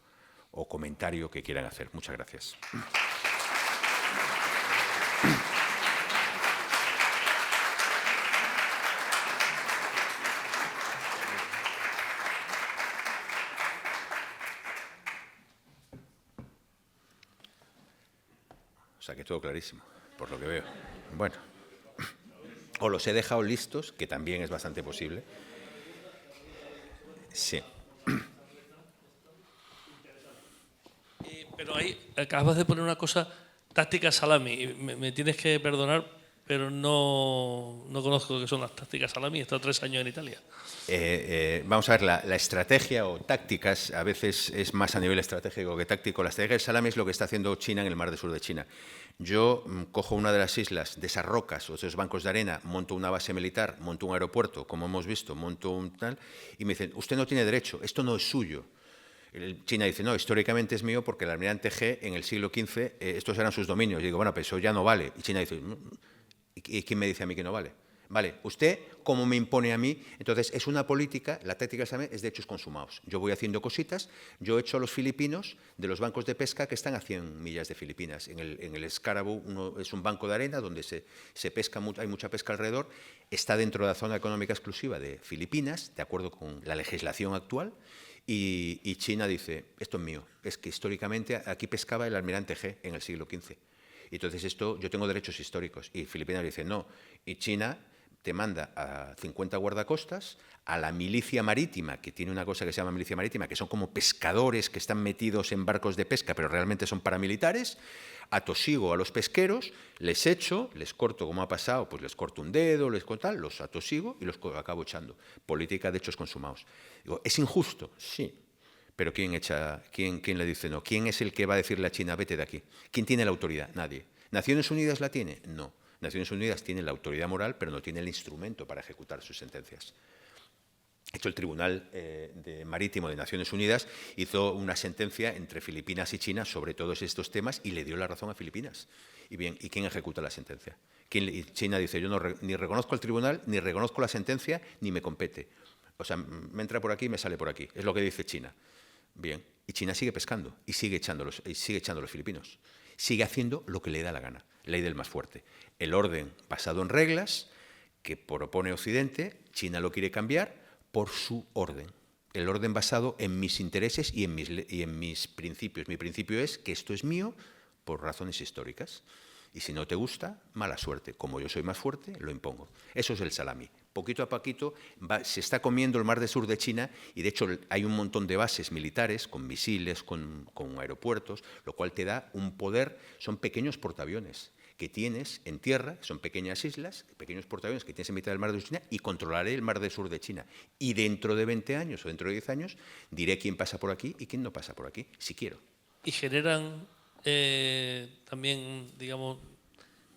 comentario que quieran hacer. Muchas gracias. O sea que todo clarísimo, por lo que veo. Bueno, o los he dejado listos, que también es bastante posible. Sí.
Pero ahí acabas de poner una cosa, táctica salami. Me tienes que perdonar, pero no conozco lo que son las tácticas salami. He estado 3 años en Italia.
Vamos a ver, la estrategia o tácticas a veces es más a nivel estratégico que táctico. La estrategia del salami es lo que está haciendo China en el mar del sur de China. Yo cojo una de las islas, de esas rocas o esos bancos de arena, monto una base militar, monto un aeropuerto, como hemos visto, monto un tal, y me dicen, usted no tiene derecho, esto no es suyo. China dice, no, históricamente es mío porque el almirante G en el siglo XV, estos eran sus dominios. Y digo, bueno, pues eso ya no vale. Y China dice, ¿y quién me dice a mí que no vale? Vale, usted, ¿cómo me impone a mí? Entonces, es una política, la táctica es de hechos consumados. Yo voy haciendo cositas, yo he hecho a los filipinos de los bancos de pesca que están a 100 millas de Filipinas. En el Escarabu es un banco de arena donde se pesca, hay mucha pesca alrededor, está dentro de la zona económica exclusiva de Filipinas, de acuerdo con la legislación actual, y China dice, esto es mío, es que históricamente aquí pescaba el almirante G en el siglo XV. Y entonces esto, yo tengo derechos históricos. Y Filipinas dice, no. Y China te manda a 50 guardacostas, a la milicia marítima, que tiene una cosa que se llama milicia marítima, que son como pescadores que están metidos en barcos de pesca, pero realmente son paramilitares, atosigo a los pesqueros, les echo, les corto como ha pasado, pues les corto un dedo, les corto tal, los atosigo y los acabo echando. Política de hechos consumados. Digo, ¿es injusto? Sí. Pero ¿quién le dice no? ¿Quién es el que va a decirle a China, vete de aquí? ¿Quién tiene la autoridad? Nadie. ¿Naciones Unidas la tiene? No. Naciones Unidas tiene la autoridad moral, pero no tiene el instrumento para ejecutar sus sentencias. De hecho, el Tribunal Marítimo de Naciones Unidas hizo una sentencia entre Filipinas y China sobre todos estos temas y le dio la razón a Filipinas. Y bien, ¿y quién ejecuta la sentencia? China dice, yo ni reconozco al tribunal, ni reconozco la sentencia, ni me compete. O sea, me entra por aquí y me sale por aquí. Es lo que dice China. Bien, y China sigue pescando y sigue echando a los filipinos. Sigue haciendo lo que le da la gana, ley del más fuerte. El orden basado en reglas que propone Occidente, China lo quiere cambiar por su orden. El orden basado en mis intereses y en mis principios. Mi principio es que esto es mío por razones históricas. Y si no te gusta, mala suerte. Como yo soy más fuerte, lo impongo. Eso es el salami. Poquito a poquito se está comiendo el mar del sur de China y, de hecho, hay un montón de bases militares con misiles, con aeropuertos, lo cual te da un poder. Son pequeños portaaviones que tienes en tierra, son pequeñas islas, pequeños portaaviones que tienes en mitad del mar de China y controlaré el mar del sur de China. Y dentro de 20 años o dentro de 10 años diré quién pasa por aquí y quién no pasa por aquí, si quiero.
Y generan también, digamos,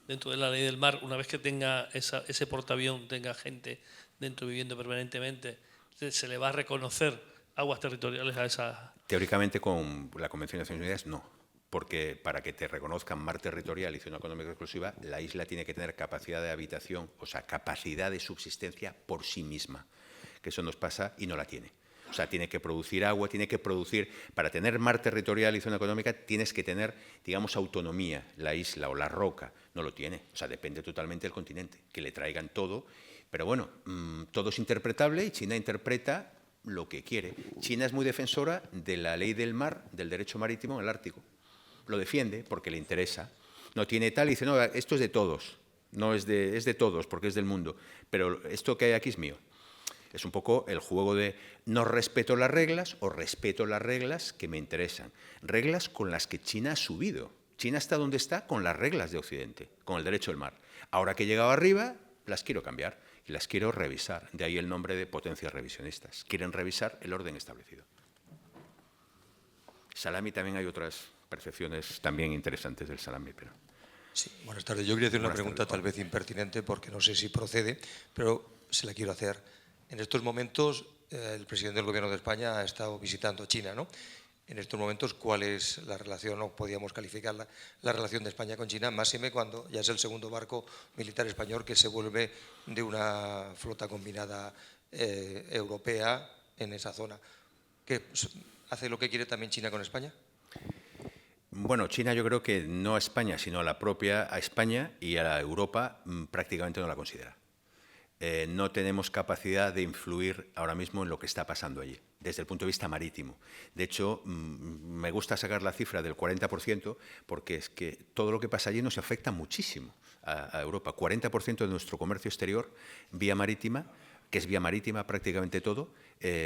dentro de la ley del mar, una vez que tenga ese portaavión, tenga gente dentro viviendo permanentemente, ¿se le va a reconocer aguas territoriales a esa?
Teóricamente, con la Convención de Naciones Unidas, no. Porque para que te reconozcan mar territorial y zona económica exclusiva, la isla tiene que tener capacidad de habitación, o sea, capacidad de subsistencia por sí misma. Que eso nos pasa y no la tiene. O sea, tiene que producir agua, tiene que producir... Para tener mar territorial y zona económica tienes que tener, digamos, autonomía, la isla o la roca. No lo tiene. O sea, depende totalmente del continente. Que le traigan todo. Pero bueno, todo es interpretable y China interpreta lo que quiere. China es muy defensora de la ley del mar, del derecho marítimo en el Ártico. Lo defiende porque le interesa. No tiene tal y dice, no, esto es de todos. No es de todos porque es del mundo. Pero esto que hay aquí es mío. Es un poco el juego de no respeto las reglas o respeto las reglas que me interesan. Reglas con las que China ha subido. China está donde está con las reglas de Occidente, con el derecho del mar. Ahora que he llegado arriba, las quiero cambiar y las quiero revisar. De ahí el nombre de potencias revisionistas. Quieren revisar el orden establecido. Salami también hay otras percepciones también interesantes del salami, pero
Sí, buenas tardes. Yo quería hacer una
Buenas
pregunta
tardes,
tal vez impertinente porque no sé si procede, pero se la quiero hacer. En estos momentos, el presidente del Gobierno de España ha estado visitando China, ¿no? En estos momentos, ¿cuál es la relación, o podríamos calificarla, la relación de España con China? Máxime cuando ya es el segundo barco militar español que se vuelve de una flota combinada europea en esa zona. ¿Qué hace lo que quiere también China con España?
Bueno, China yo creo que no a España, sino a España y a Europa prácticamente no la considera. No tenemos capacidad de influir ahora mismo en lo que está pasando allí, desde el punto de vista marítimo. De hecho, me gusta sacar la cifra del 40%, porque es que todo lo que pasa allí nos afecta muchísimo a Europa. 40% de nuestro comercio exterior, vía marítima, que es vía marítima prácticamente todo,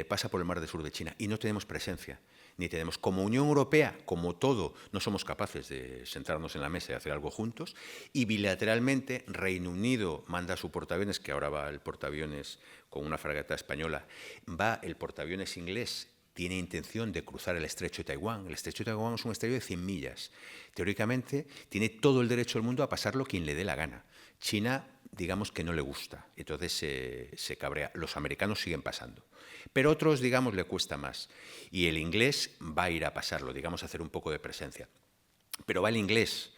pasa por el mar del sur de China y no tenemos presencia. Ni tenemos, como Unión Europea, como todo, no somos capaces de sentarnos en la mesa y hacer algo juntos. Y bilateralmente, Reino Unido manda su portaaviones, que ahora va el portaaviones con una fragata española, va el portaaviones inglés, tiene intención de cruzar el estrecho de Taiwán. El estrecho de Taiwán es un estrecho de 100 millas. Teóricamente, tiene todo el derecho del mundo a pasarlo quien le dé la gana. China, digamos que no le gusta, entonces se cabrea. Los americanos siguen pasando. Pero otros, digamos, le cuesta más. Y el inglés va a ir a pasarlo, digamos, a hacer un poco de presencia. Pero va el inglés,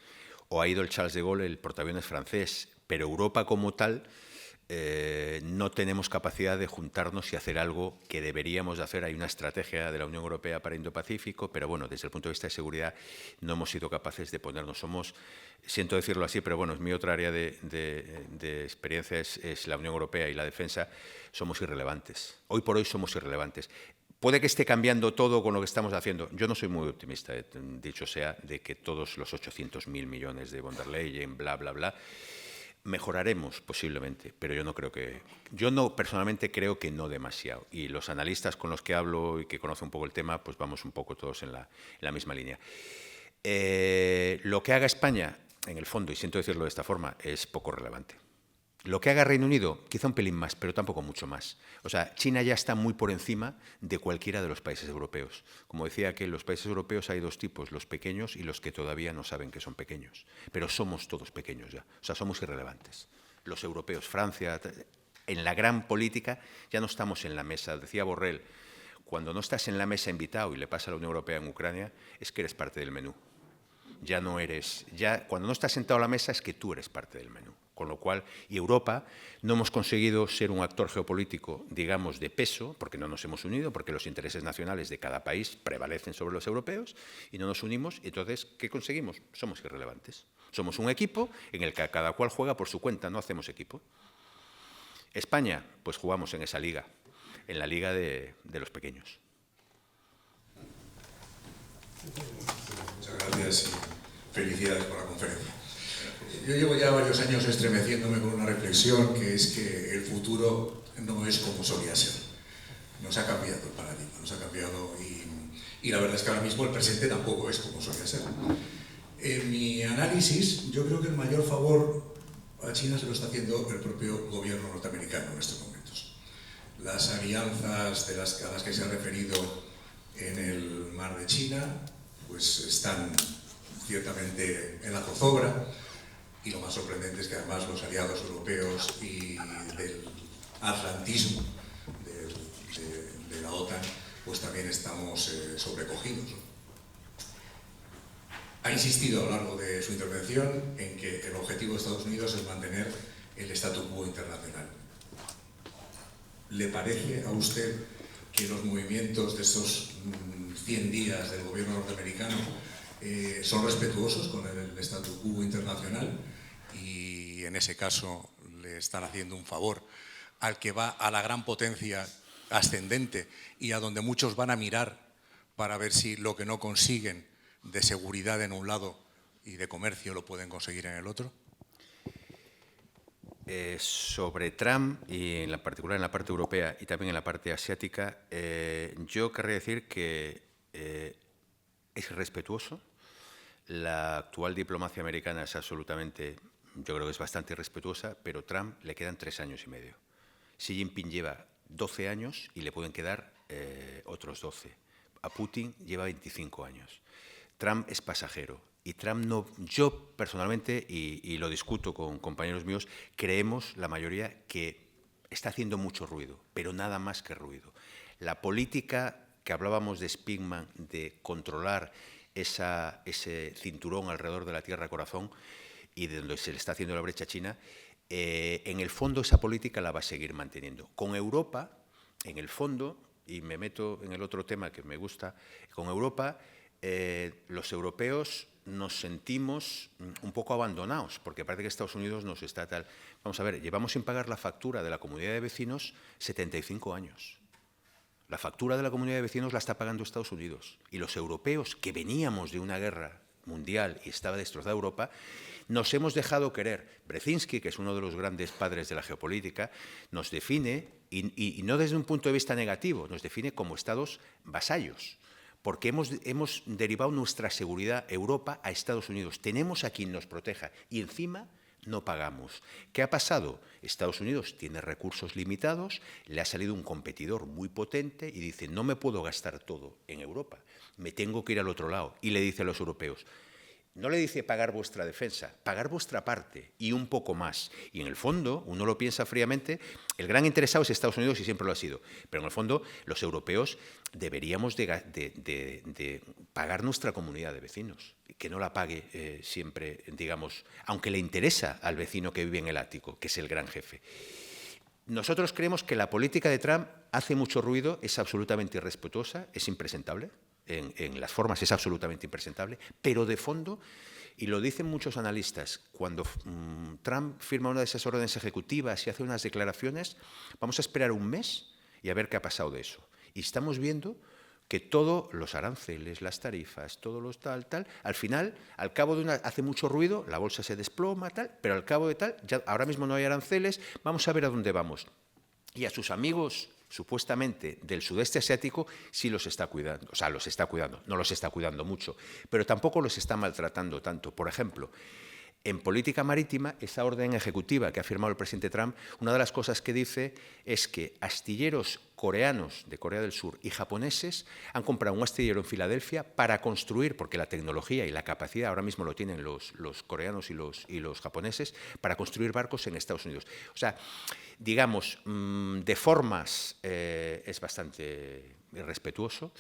o ha ido el Charles de Gaulle, el portaaviones francés, pero Europa como tal no tenemos capacidad de juntarnos y hacer algo que deberíamos de hacer. Hay una estrategia de la Unión Europea para Indo-Pacífico, pero bueno, desde el punto de vista de seguridad no hemos sido capaces de ponernos. Somos, siento decirlo así, pero bueno, es mi otra área de experiencia es la Unión Europea y la defensa. Somos irrelevantes. Hoy por hoy somos irrelevantes. Puede que esté cambiando todo con lo que estamos haciendo. Yo no soy muy optimista, dicho sea, de que todos los 800.000 millones de von der Leyen, bla, bla, bla, mejoraremos posiblemente, pero yo no personalmente creo que no demasiado. Y los analistas con los que hablo y que conocen un poco el tema, pues vamos un poco todos en la misma línea. Lo que haga España, en el fondo, y siento decirlo de esta forma, es poco relevante. Lo que haga Reino Unido, quizá un pelín más, pero tampoco mucho más. O sea, China ya está muy por encima de cualquiera de los países europeos. Como decía, que en los países europeos hay dos tipos, los pequeños y los que todavía no saben que son pequeños. Pero somos todos pequeños ya, o sea, somos irrelevantes. Los europeos, Francia, en la gran política ya no estamos en la mesa. Decía Borrell, cuando no estás en la mesa invitado y le pasa a la Unión Europea en Ucrania, es que eres parte del menú. Ya no eres, ya cuando no estás sentado a la mesa es que tú eres parte del menú. Con lo cual, y Europa, no hemos conseguido ser un actor geopolítico, digamos, de peso, porque no nos hemos unido, porque los intereses nacionales de cada país prevalecen sobre los europeos, y no nos unimos, y entonces, ¿qué conseguimos? Somos irrelevantes. Somos un equipo en el que cada cual juega por su cuenta, no hacemos equipo. España, pues jugamos en esa liga, en la liga de los pequeños.
Muchas gracias y felicidades por la conferencia. Yo llevo ya varios años estremeciéndome con una reflexión, que es que el futuro no es como solía ser. Nos ha cambiado el paradigma, nos ha cambiado y la verdad es que ahora mismo el presente tampoco es como solía ser. En mi análisis, yo creo que el mayor favor a China se lo está haciendo el propio gobierno norteamericano en estos momentos. Las alianzas a las que se ha referido en el mar de China, pues están ciertamente en la zozobra, y lo más sorprendente es que además los aliados europeos y del atlantismo de la OTAN, pues también estamos sobrecogidos. Ha insistido a lo largo de su intervención en que el objetivo de Estados Unidos es mantener el statu quo internacional. ¿Le parece a usted que los movimientos de estos 100 días del gobierno norteamericano son respetuosos con el statu quo internacional y en ese caso le están haciendo un favor al que va a la gran potencia ascendente y a donde muchos van a mirar para ver si lo que no consiguen de seguridad en un lado y de comercio lo pueden conseguir en el otro?
Sobre Trump, y en particular en la parte europea y también en la parte asiática, yo querría decir que es irrespetuoso. La actual diplomacia americana es absolutamente, yo creo que es bastante irrespetuosa, pero Trump le quedan 3 años y medio. Xi Jinping lleva 12 años y le pueden quedar otros 12. A Putin lleva 25 años. Trump es pasajero Y Trump no, yo personalmente, y lo discuto con compañeros míos, creemos, la mayoría, que está haciendo mucho ruido, pero nada más que ruido. La política que hablábamos de Spigman, de controlar ese cinturón alrededor de la Tierra Corazón y de donde se le está haciendo la brecha china, en el fondo esa política la va a seguir manteniendo. Con Europa, en el fondo, y me meto en el otro tema que me gusta, con Europa, los europeos nos sentimos un poco abandonados, porque parece que Estados Unidos nos está tal. Vamos a ver, llevamos sin pagar la factura de la comunidad de vecinos 75 años. La factura de la comunidad de vecinos la está pagando Estados Unidos. Y los europeos, que veníamos de una guerra mundial y estaba destrozada Europa, nos hemos dejado querer. Brzezinski, que es uno de los grandes padres de la geopolítica, nos define, y no desde un punto de vista negativo, nos define como estados vasallos. Porque hemos derivado nuestra seguridad Europa a Estados Unidos. Tenemos a quien nos proteja y encima no pagamos. ¿Qué ha pasado? Estados Unidos tiene recursos limitados, le ha salido un competidor muy potente y dice, no me puedo gastar todo en Europa, me tengo que ir al otro lado. Y le dice a los europeos, no le dice pagar vuestra defensa, pagar vuestra parte y un poco más. Y en el fondo, uno lo piensa fríamente, el gran interesado es Estados Unidos y siempre lo ha sido. Pero en el fondo, los europeos deberíamos de pagar nuestra comunidad de vecinos, que no la pague siempre, digamos, aunque le interesa al vecino que vive en el ático, que es el gran jefe. Nosotros creemos que la política de Trump hace mucho ruido, es absolutamente irrespetuosa, es impresentable. En las formas es absolutamente impresentable, pero de fondo, y lo dicen muchos analistas, cuando Trump firma una de esas órdenes ejecutivas y hace unas declaraciones, vamos a esperar un mes y a ver qué ha pasado de eso. Y estamos viendo que todos los aranceles, las tarifas, todos los tal, al final, al cabo de hace mucho ruido, la bolsa se desploma, tal, pero al cabo de tal, ya ahora mismo no hay aranceles, vamos a ver a dónde vamos. Y a sus amigos supuestamente del sudeste asiático sí los está cuidando, o sea, los está cuidando, no los está cuidando mucho, pero tampoco los está maltratando tanto. Por ejemplo, en política marítima, esa orden ejecutiva que ha firmado el presidente Trump, una de las cosas que dice es que astilleros coreanos de Corea del Sur y japoneses han comprado un astillero en Filadelfia para construir, porque la tecnología y la capacidad ahora mismo lo tienen los coreanos y los japoneses, para construir barcos en Estados Unidos. O sea, digamos, de formas es bastante irrespetuoso.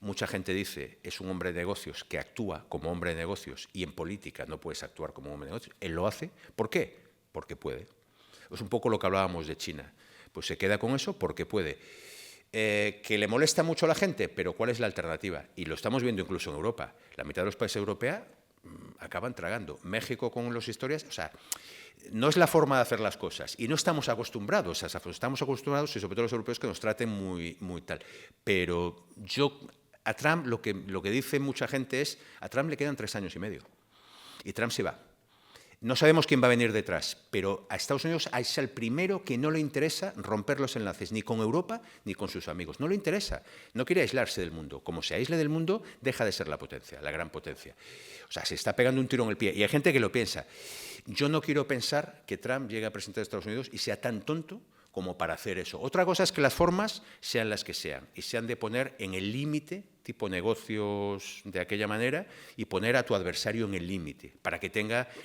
Mucha gente dice, es un hombre de negocios que actúa como hombre de negocios y en política no puedes actuar como hombre de negocios. Él lo hace. ¿Por qué? Porque puede. Es un poco lo que hablábamos de China. Pues se queda con eso porque puede. Que le molesta mucho a la gente, pero ¿cuál es la alternativa? Y lo estamos viendo incluso en Europa. La mitad de los países europeos acaban tragando. México con las historias, o sea, no es la forma de hacer las cosas y no estamos acostumbrados a eso. Estamos acostumbrados, y sobre todo los europeos, que nos traten muy tal. Pero a Trump lo que dice mucha gente es, a Trump le quedan 3 años y medio y Trump se va. No sabemos quién va a venir detrás, pero a Estados Unidos es el primero que no le interesa romper los enlaces, ni con Europa ni con sus amigos. No le interesa, no quiere aislarse del mundo. Como se aísle del mundo, deja de ser la potencia, la gran potencia. O sea, se está pegando un tiro en el pie. Y hay gente que lo piensa. Yo no quiero pensar que Trump llegue a presentar a Estados Unidos y sea tan tonto como para hacer eso. Otra cosa es que las formas sean las que sean y se han de poner en el límite, tipo negocios de aquella manera, y poner a tu adversario en el límite, para que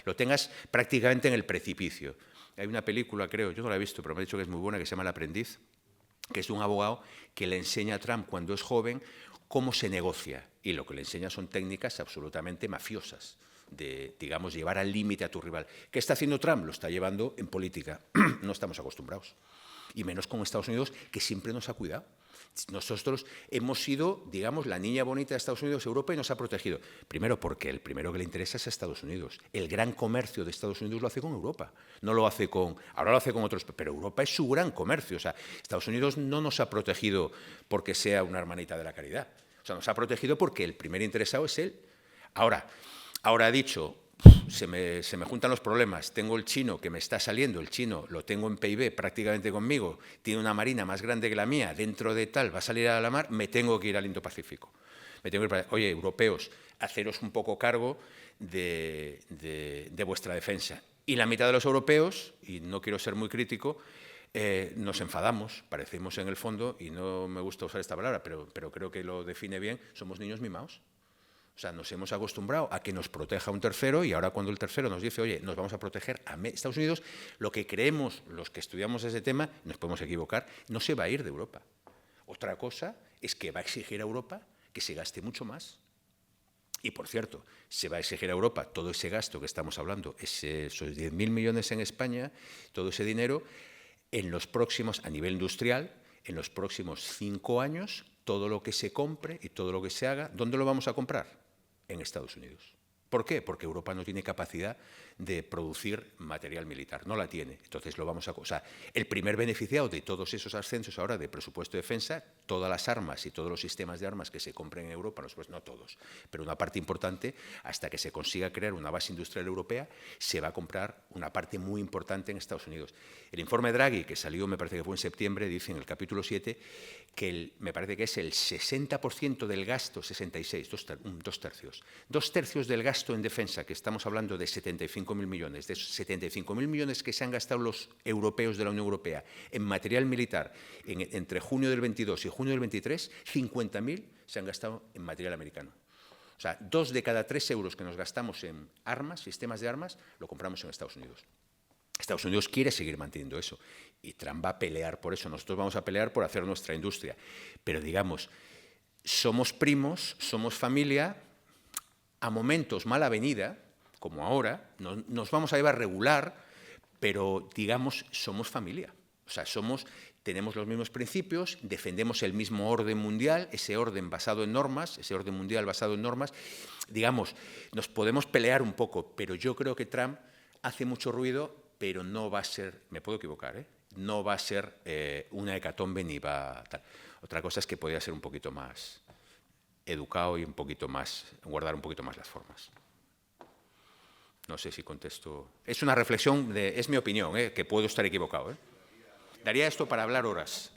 lo tengas prácticamente en el precipicio. Hay una película, creo, yo no la he visto, pero me han dicho que es muy buena, que se llama El aprendiz, que es de un abogado que le enseña a Trump cuando es joven cómo se negocia, y lo que le enseña son técnicas absolutamente mafiosas, de, digamos, llevar al límite a tu rival. ¿Qué está haciendo Trump? Lo está llevando en política. No estamos acostumbrados. Y menos con Estados Unidos, que siempre nos ha cuidado. Nosotros hemos sido, digamos, la niña bonita de Estados Unidos, Europa, y nos ha protegido. Primero, porque el primero que le interesa es a Estados Unidos. El gran comercio de Estados Unidos lo hace con Europa. No lo hace ahora lo hace con otros, pero Europa es su gran comercio. O sea, Estados Unidos no nos ha protegido porque sea una hermanita de la caridad. O sea, nos ha protegido porque el primer interesado es él. Ahora ha dicho, se me juntan los problemas, tengo el chino que me está saliendo, el chino lo tengo en PIB prácticamente conmigo, tiene una marina más grande que la mía, dentro de tal, va a salir a la mar, me tengo que ir al Indo-Pacífico. Oye, europeos, haceros un poco cargo de vuestra defensa. Y la mitad de los europeos, y no quiero ser muy crítico, nos enfadamos, parecemos en el fondo, y no me gusta usar esta palabra, pero creo que lo define bien, somos niños mimados. O O sea, nos hemos acostumbrado a que nos proteja un tercero y ahora cuando el tercero nos dice, oye, nos vamos a proteger a Estados Unidos, lo que creemos, los que estudiamos ese tema, nos podemos equivocar, no se va a ir de Europa. Otra cosa es que va a exigir a Europa que se gaste mucho más. Y, por cierto, se va a exigir a Europa todo ese gasto que estamos hablando, esos 10.000 millones en España, todo ese dinero, en los próximos, a nivel industrial, en los próximos 5 años, todo lo que se compre y todo lo que se haga, ¿dónde lo vamos a comprar? En Estados Unidos. ¿Por qué? Porque Europa no tiene capacidad de producir material militar, no la tiene. Entonces lo vamos a... O sea, el primer beneficiado de todos esos ascensos ahora de presupuesto de defensa, todas las armas y todos los sistemas de armas que se compren en Europa, no todos, pero una parte importante, hasta que se consiga crear una base industrial europea, se va a comprar una parte muy importante en Estados Unidos. El informe Draghi, que salió, me parece que fue en septiembre, dice en el capítulo 7, que me parece que es el 60% del gasto, 66, dos tercios. 2 tercios del gasto en defensa, que estamos hablando de 75.000 millones, de esos 75.000 millones que se han gastado los europeos de la Unión Europea en material militar entre junio del 22 y junio del 23, 50.000 se han gastado en material americano. O sea, 2 de cada 3 euros que nos gastamos en armas, sistemas de armas, lo compramos en Estados Unidos. Estados Unidos quiere seguir manteniendo eso y Trump va a pelear por eso. Nosotros vamos a pelear por hacer nuestra industria. Pero, digamos, somos primos, somos familia, a momentos mala avenida, como ahora, nos vamos a llevar regular, pero, digamos, somos familia. O sea, tenemos los mismos principios, defendemos el mismo orden mundial, ese orden basado en normas, ese orden mundial basado en normas. Digamos, nos podemos pelear un poco, pero yo creo que Trump hace mucho ruido, pero no va a ser, me puedo equivocar, no va a ser una hecatombe ni va a tal. Otra cosa es que podría ser un poquito más educado y un poquito más, guardar un poquito más las formas. No sé si contesto. Es una reflexión, es mi opinión, que puedo estar equivocado. Daría esto para hablar horas.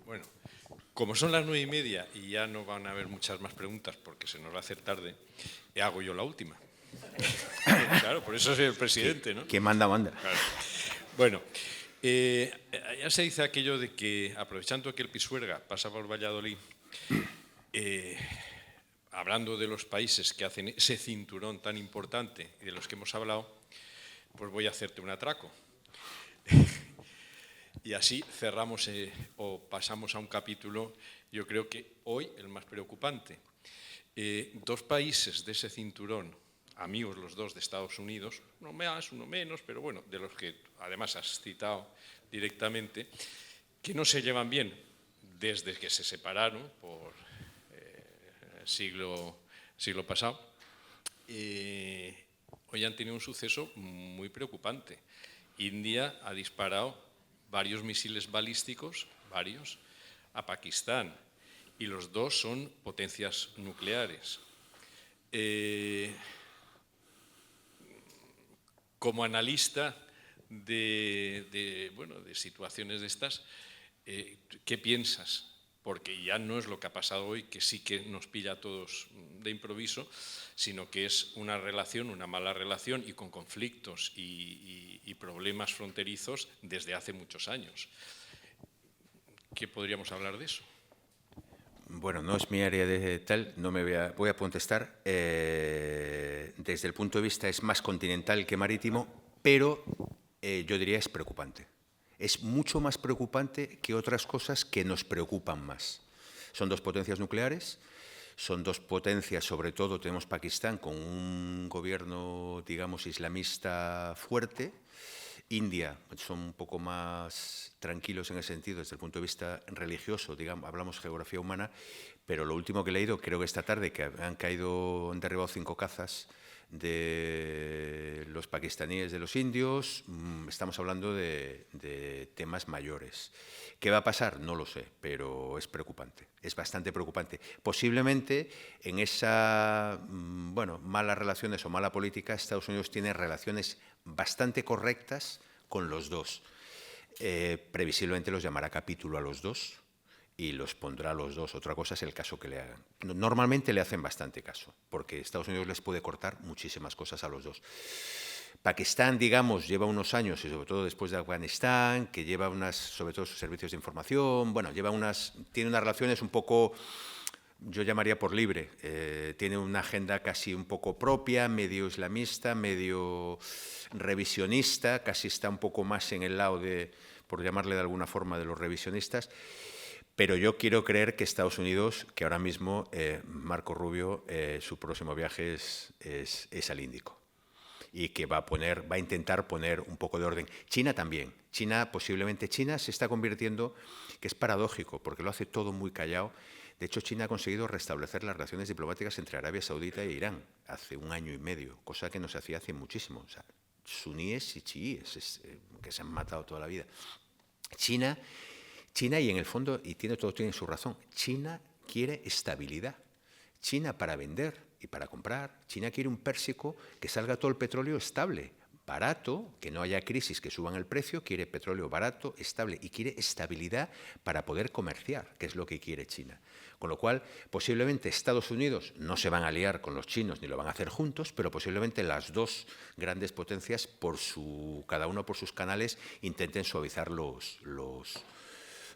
Bueno, como son las 9:30 y ya no van a haber muchas más preguntas porque se nos va a hacer tarde, hago yo la última. Claro, por eso soy el presidente, ¿no?
¿Quién manda, manda?
Claro. Bueno, ya se dice aquello de que, aprovechando que el Pisuerga pasa por Valladolid, hablando de los países que hacen ese cinturón tan importante y de los que hemos hablado, pues voy a hacerte un atraco. Y así cerramos o pasamos a un capítulo, yo creo que hoy el más preocupante. 2 países de ese cinturón, amigos los dos de Estados Unidos, uno más, uno menos, pero bueno, de los que además has citado directamente, que no se llevan bien desde que se separaron por siglo pasado, hoy han tenido un suceso muy preocupante. India ha disparado varios misiles balísticos, a Pakistán, y los dos son potencias nucleares. Como analista de situaciones de estas, ¿qué piensas? Porque ya no es lo que ha pasado hoy, que sí que nos pilla a todos de improviso, sino que es una relación, una mala relación y con conflictos y problemas fronterizos desde hace muchos años. ¿Qué podríamos hablar de eso?
Bueno, no es mi área de tal, no me voy a contestar. Desde el punto de vista es más continental que marítimo, pero yo diría es preocupante. Es mucho más preocupante que otras cosas que nos preocupan más. Son 2 potencias nucleares, son 2 potencias, sobre todo tenemos Pakistán con un gobierno, digamos, islamista fuerte. India son un poco más tranquilos en ese sentido desde el punto de vista religioso, digamos, hablamos geografía humana, pero lo último que he leído, creo que esta tarde, que han derribado 5 cazas de los pakistaníes, de los indios, estamos hablando de temas mayores. ¿Qué va a pasar? No lo sé, pero es preocupante, es bastante preocupante. Posiblemente en esa, malas relaciones o mala política, Estados Unidos tiene relaciones bastante correctas con los dos. Previsiblemente los llamará capítulo a los dos y los pondrá a los dos. Otra cosa es el caso que le hagan. Normalmente le hacen bastante caso, porque Estados Unidos les puede cortar muchísimas cosas a los dos. Pakistán, digamos, lleva unos años, y sobre todo después de Afganistán, que lleva sobre todo sus servicios de información, bueno, tiene unas relaciones un poco, yo llamaría por libre, tiene una agenda casi un poco propia, medio islamista, medio revisionista, casi está un poco más en el lado de, por llamarle de alguna forma, de los revisionistas. Pero yo quiero creer que Estados Unidos, que ahora mismo Marco Rubio, su próximo viaje es al Índico y que va a intentar poner un poco de orden. China también. China se está convirtiendo, que es paradójico, porque lo hace todo muy callado. De hecho, China ha conseguido restablecer las relaciones diplomáticas entre Arabia Saudita e Irán hace 1 año y medio, cosa que no se hacía hace muchísimo. O sea, suníes y chiíes, que se han matado toda la vida. China, y en el fondo, y todo tiene su razón, China quiere estabilidad. China, para vender y para comprar, China quiere un Pérsico que salga todo el petróleo estable, barato, que no haya crisis, que suban el precio, quiere petróleo barato, estable, y quiere estabilidad para poder comerciar, que es lo que quiere China. Con lo cual, posiblemente Estados Unidos no se van a aliar con los chinos ni lo van a hacer juntos, pero posiblemente las dos grandes potencias, cada uno por sus canales, intenten suavizar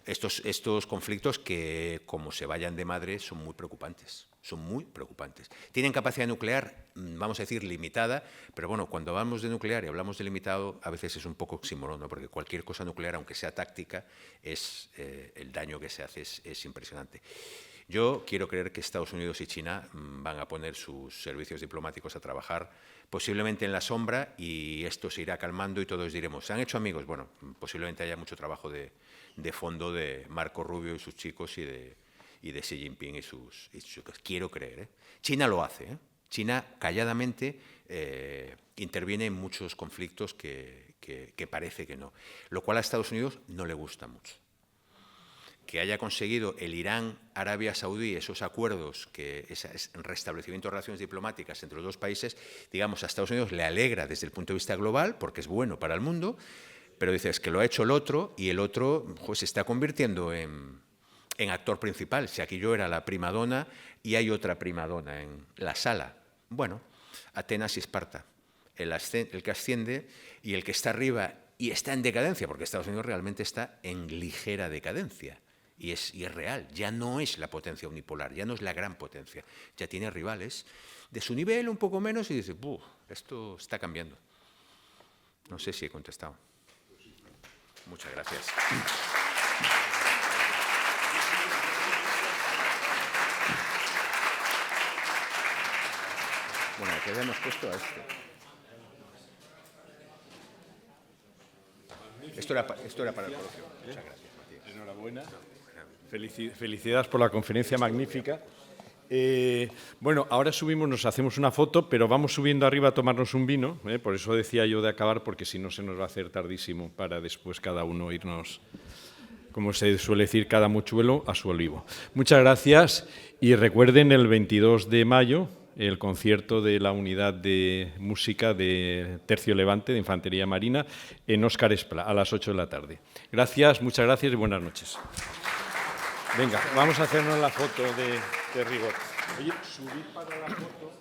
estos conflictos que, como se vayan de madre, son muy preocupantes. Son muy preocupantes. Tienen capacidad nuclear, vamos a decir, limitada, pero bueno, cuando hablamos de nuclear y hablamos de limitado, a veces es un poco oxímoron, ¿no? Porque cualquier cosa nuclear, aunque sea táctica, el daño que se hace es impresionante. Yo quiero creer que Estados Unidos y China van a poner sus servicios diplomáticos a trabajar, posiblemente en la sombra, y esto se irá calmando y todos diremos, ¿se han hecho amigos? Bueno, posiblemente haya mucho trabajo de fondo de Marco Rubio y sus chicos y de Xi Jinping y sus chicos. Quiero creer. China lo hace. China calladamente interviene en muchos conflictos que parece que no, lo cual a Estados Unidos no le gusta mucho. Que haya conseguido el Irán-Arabia Saudí esos acuerdos, ese restablecimiento de relaciones diplomáticas entre los dos países, digamos, a Estados Unidos le alegra desde el punto de vista global, porque es bueno para el mundo, pero dices que lo ha hecho el otro, y el otro pues, se está convirtiendo en actor principal. Si aquí yo era la primadona y hay otra primadona en la sala. Bueno, Atenas y Esparta, el que asciende y el que está arriba y está en decadencia, porque Estados Unidos realmente está en ligera decadencia. Y es real, ya no es la potencia unipolar, ya no es la gran potencia, ya tiene rivales de su nivel, un poco menos, y dice, esto está cambiando. No sé si he contestado. Muchas gracias. Bueno, ¿qué habíamos puesto a esto? Esto era para el colegio. Muchas gracias, Matías.
Enhorabuena. Felicidades por la conferencia magnífica. Bueno, ahora subimos, nos hacemos una foto, pero vamos subiendo arriba a tomarnos un vino. Por eso decía yo de acabar, porque si no se nos va a hacer tardísimo para después cada uno irnos, como se suele decir, cada mochuelo a su olivo. Muchas gracias y recuerden el 22 de mayo el concierto de la unidad de música de Tercio Levante de Infantería Marina en Óscar Esplá a las 8 de la tarde. Gracias, muchas gracias y buenas noches. Venga, vamos a hacernos la foto de rigor. Oye, subir para la foto.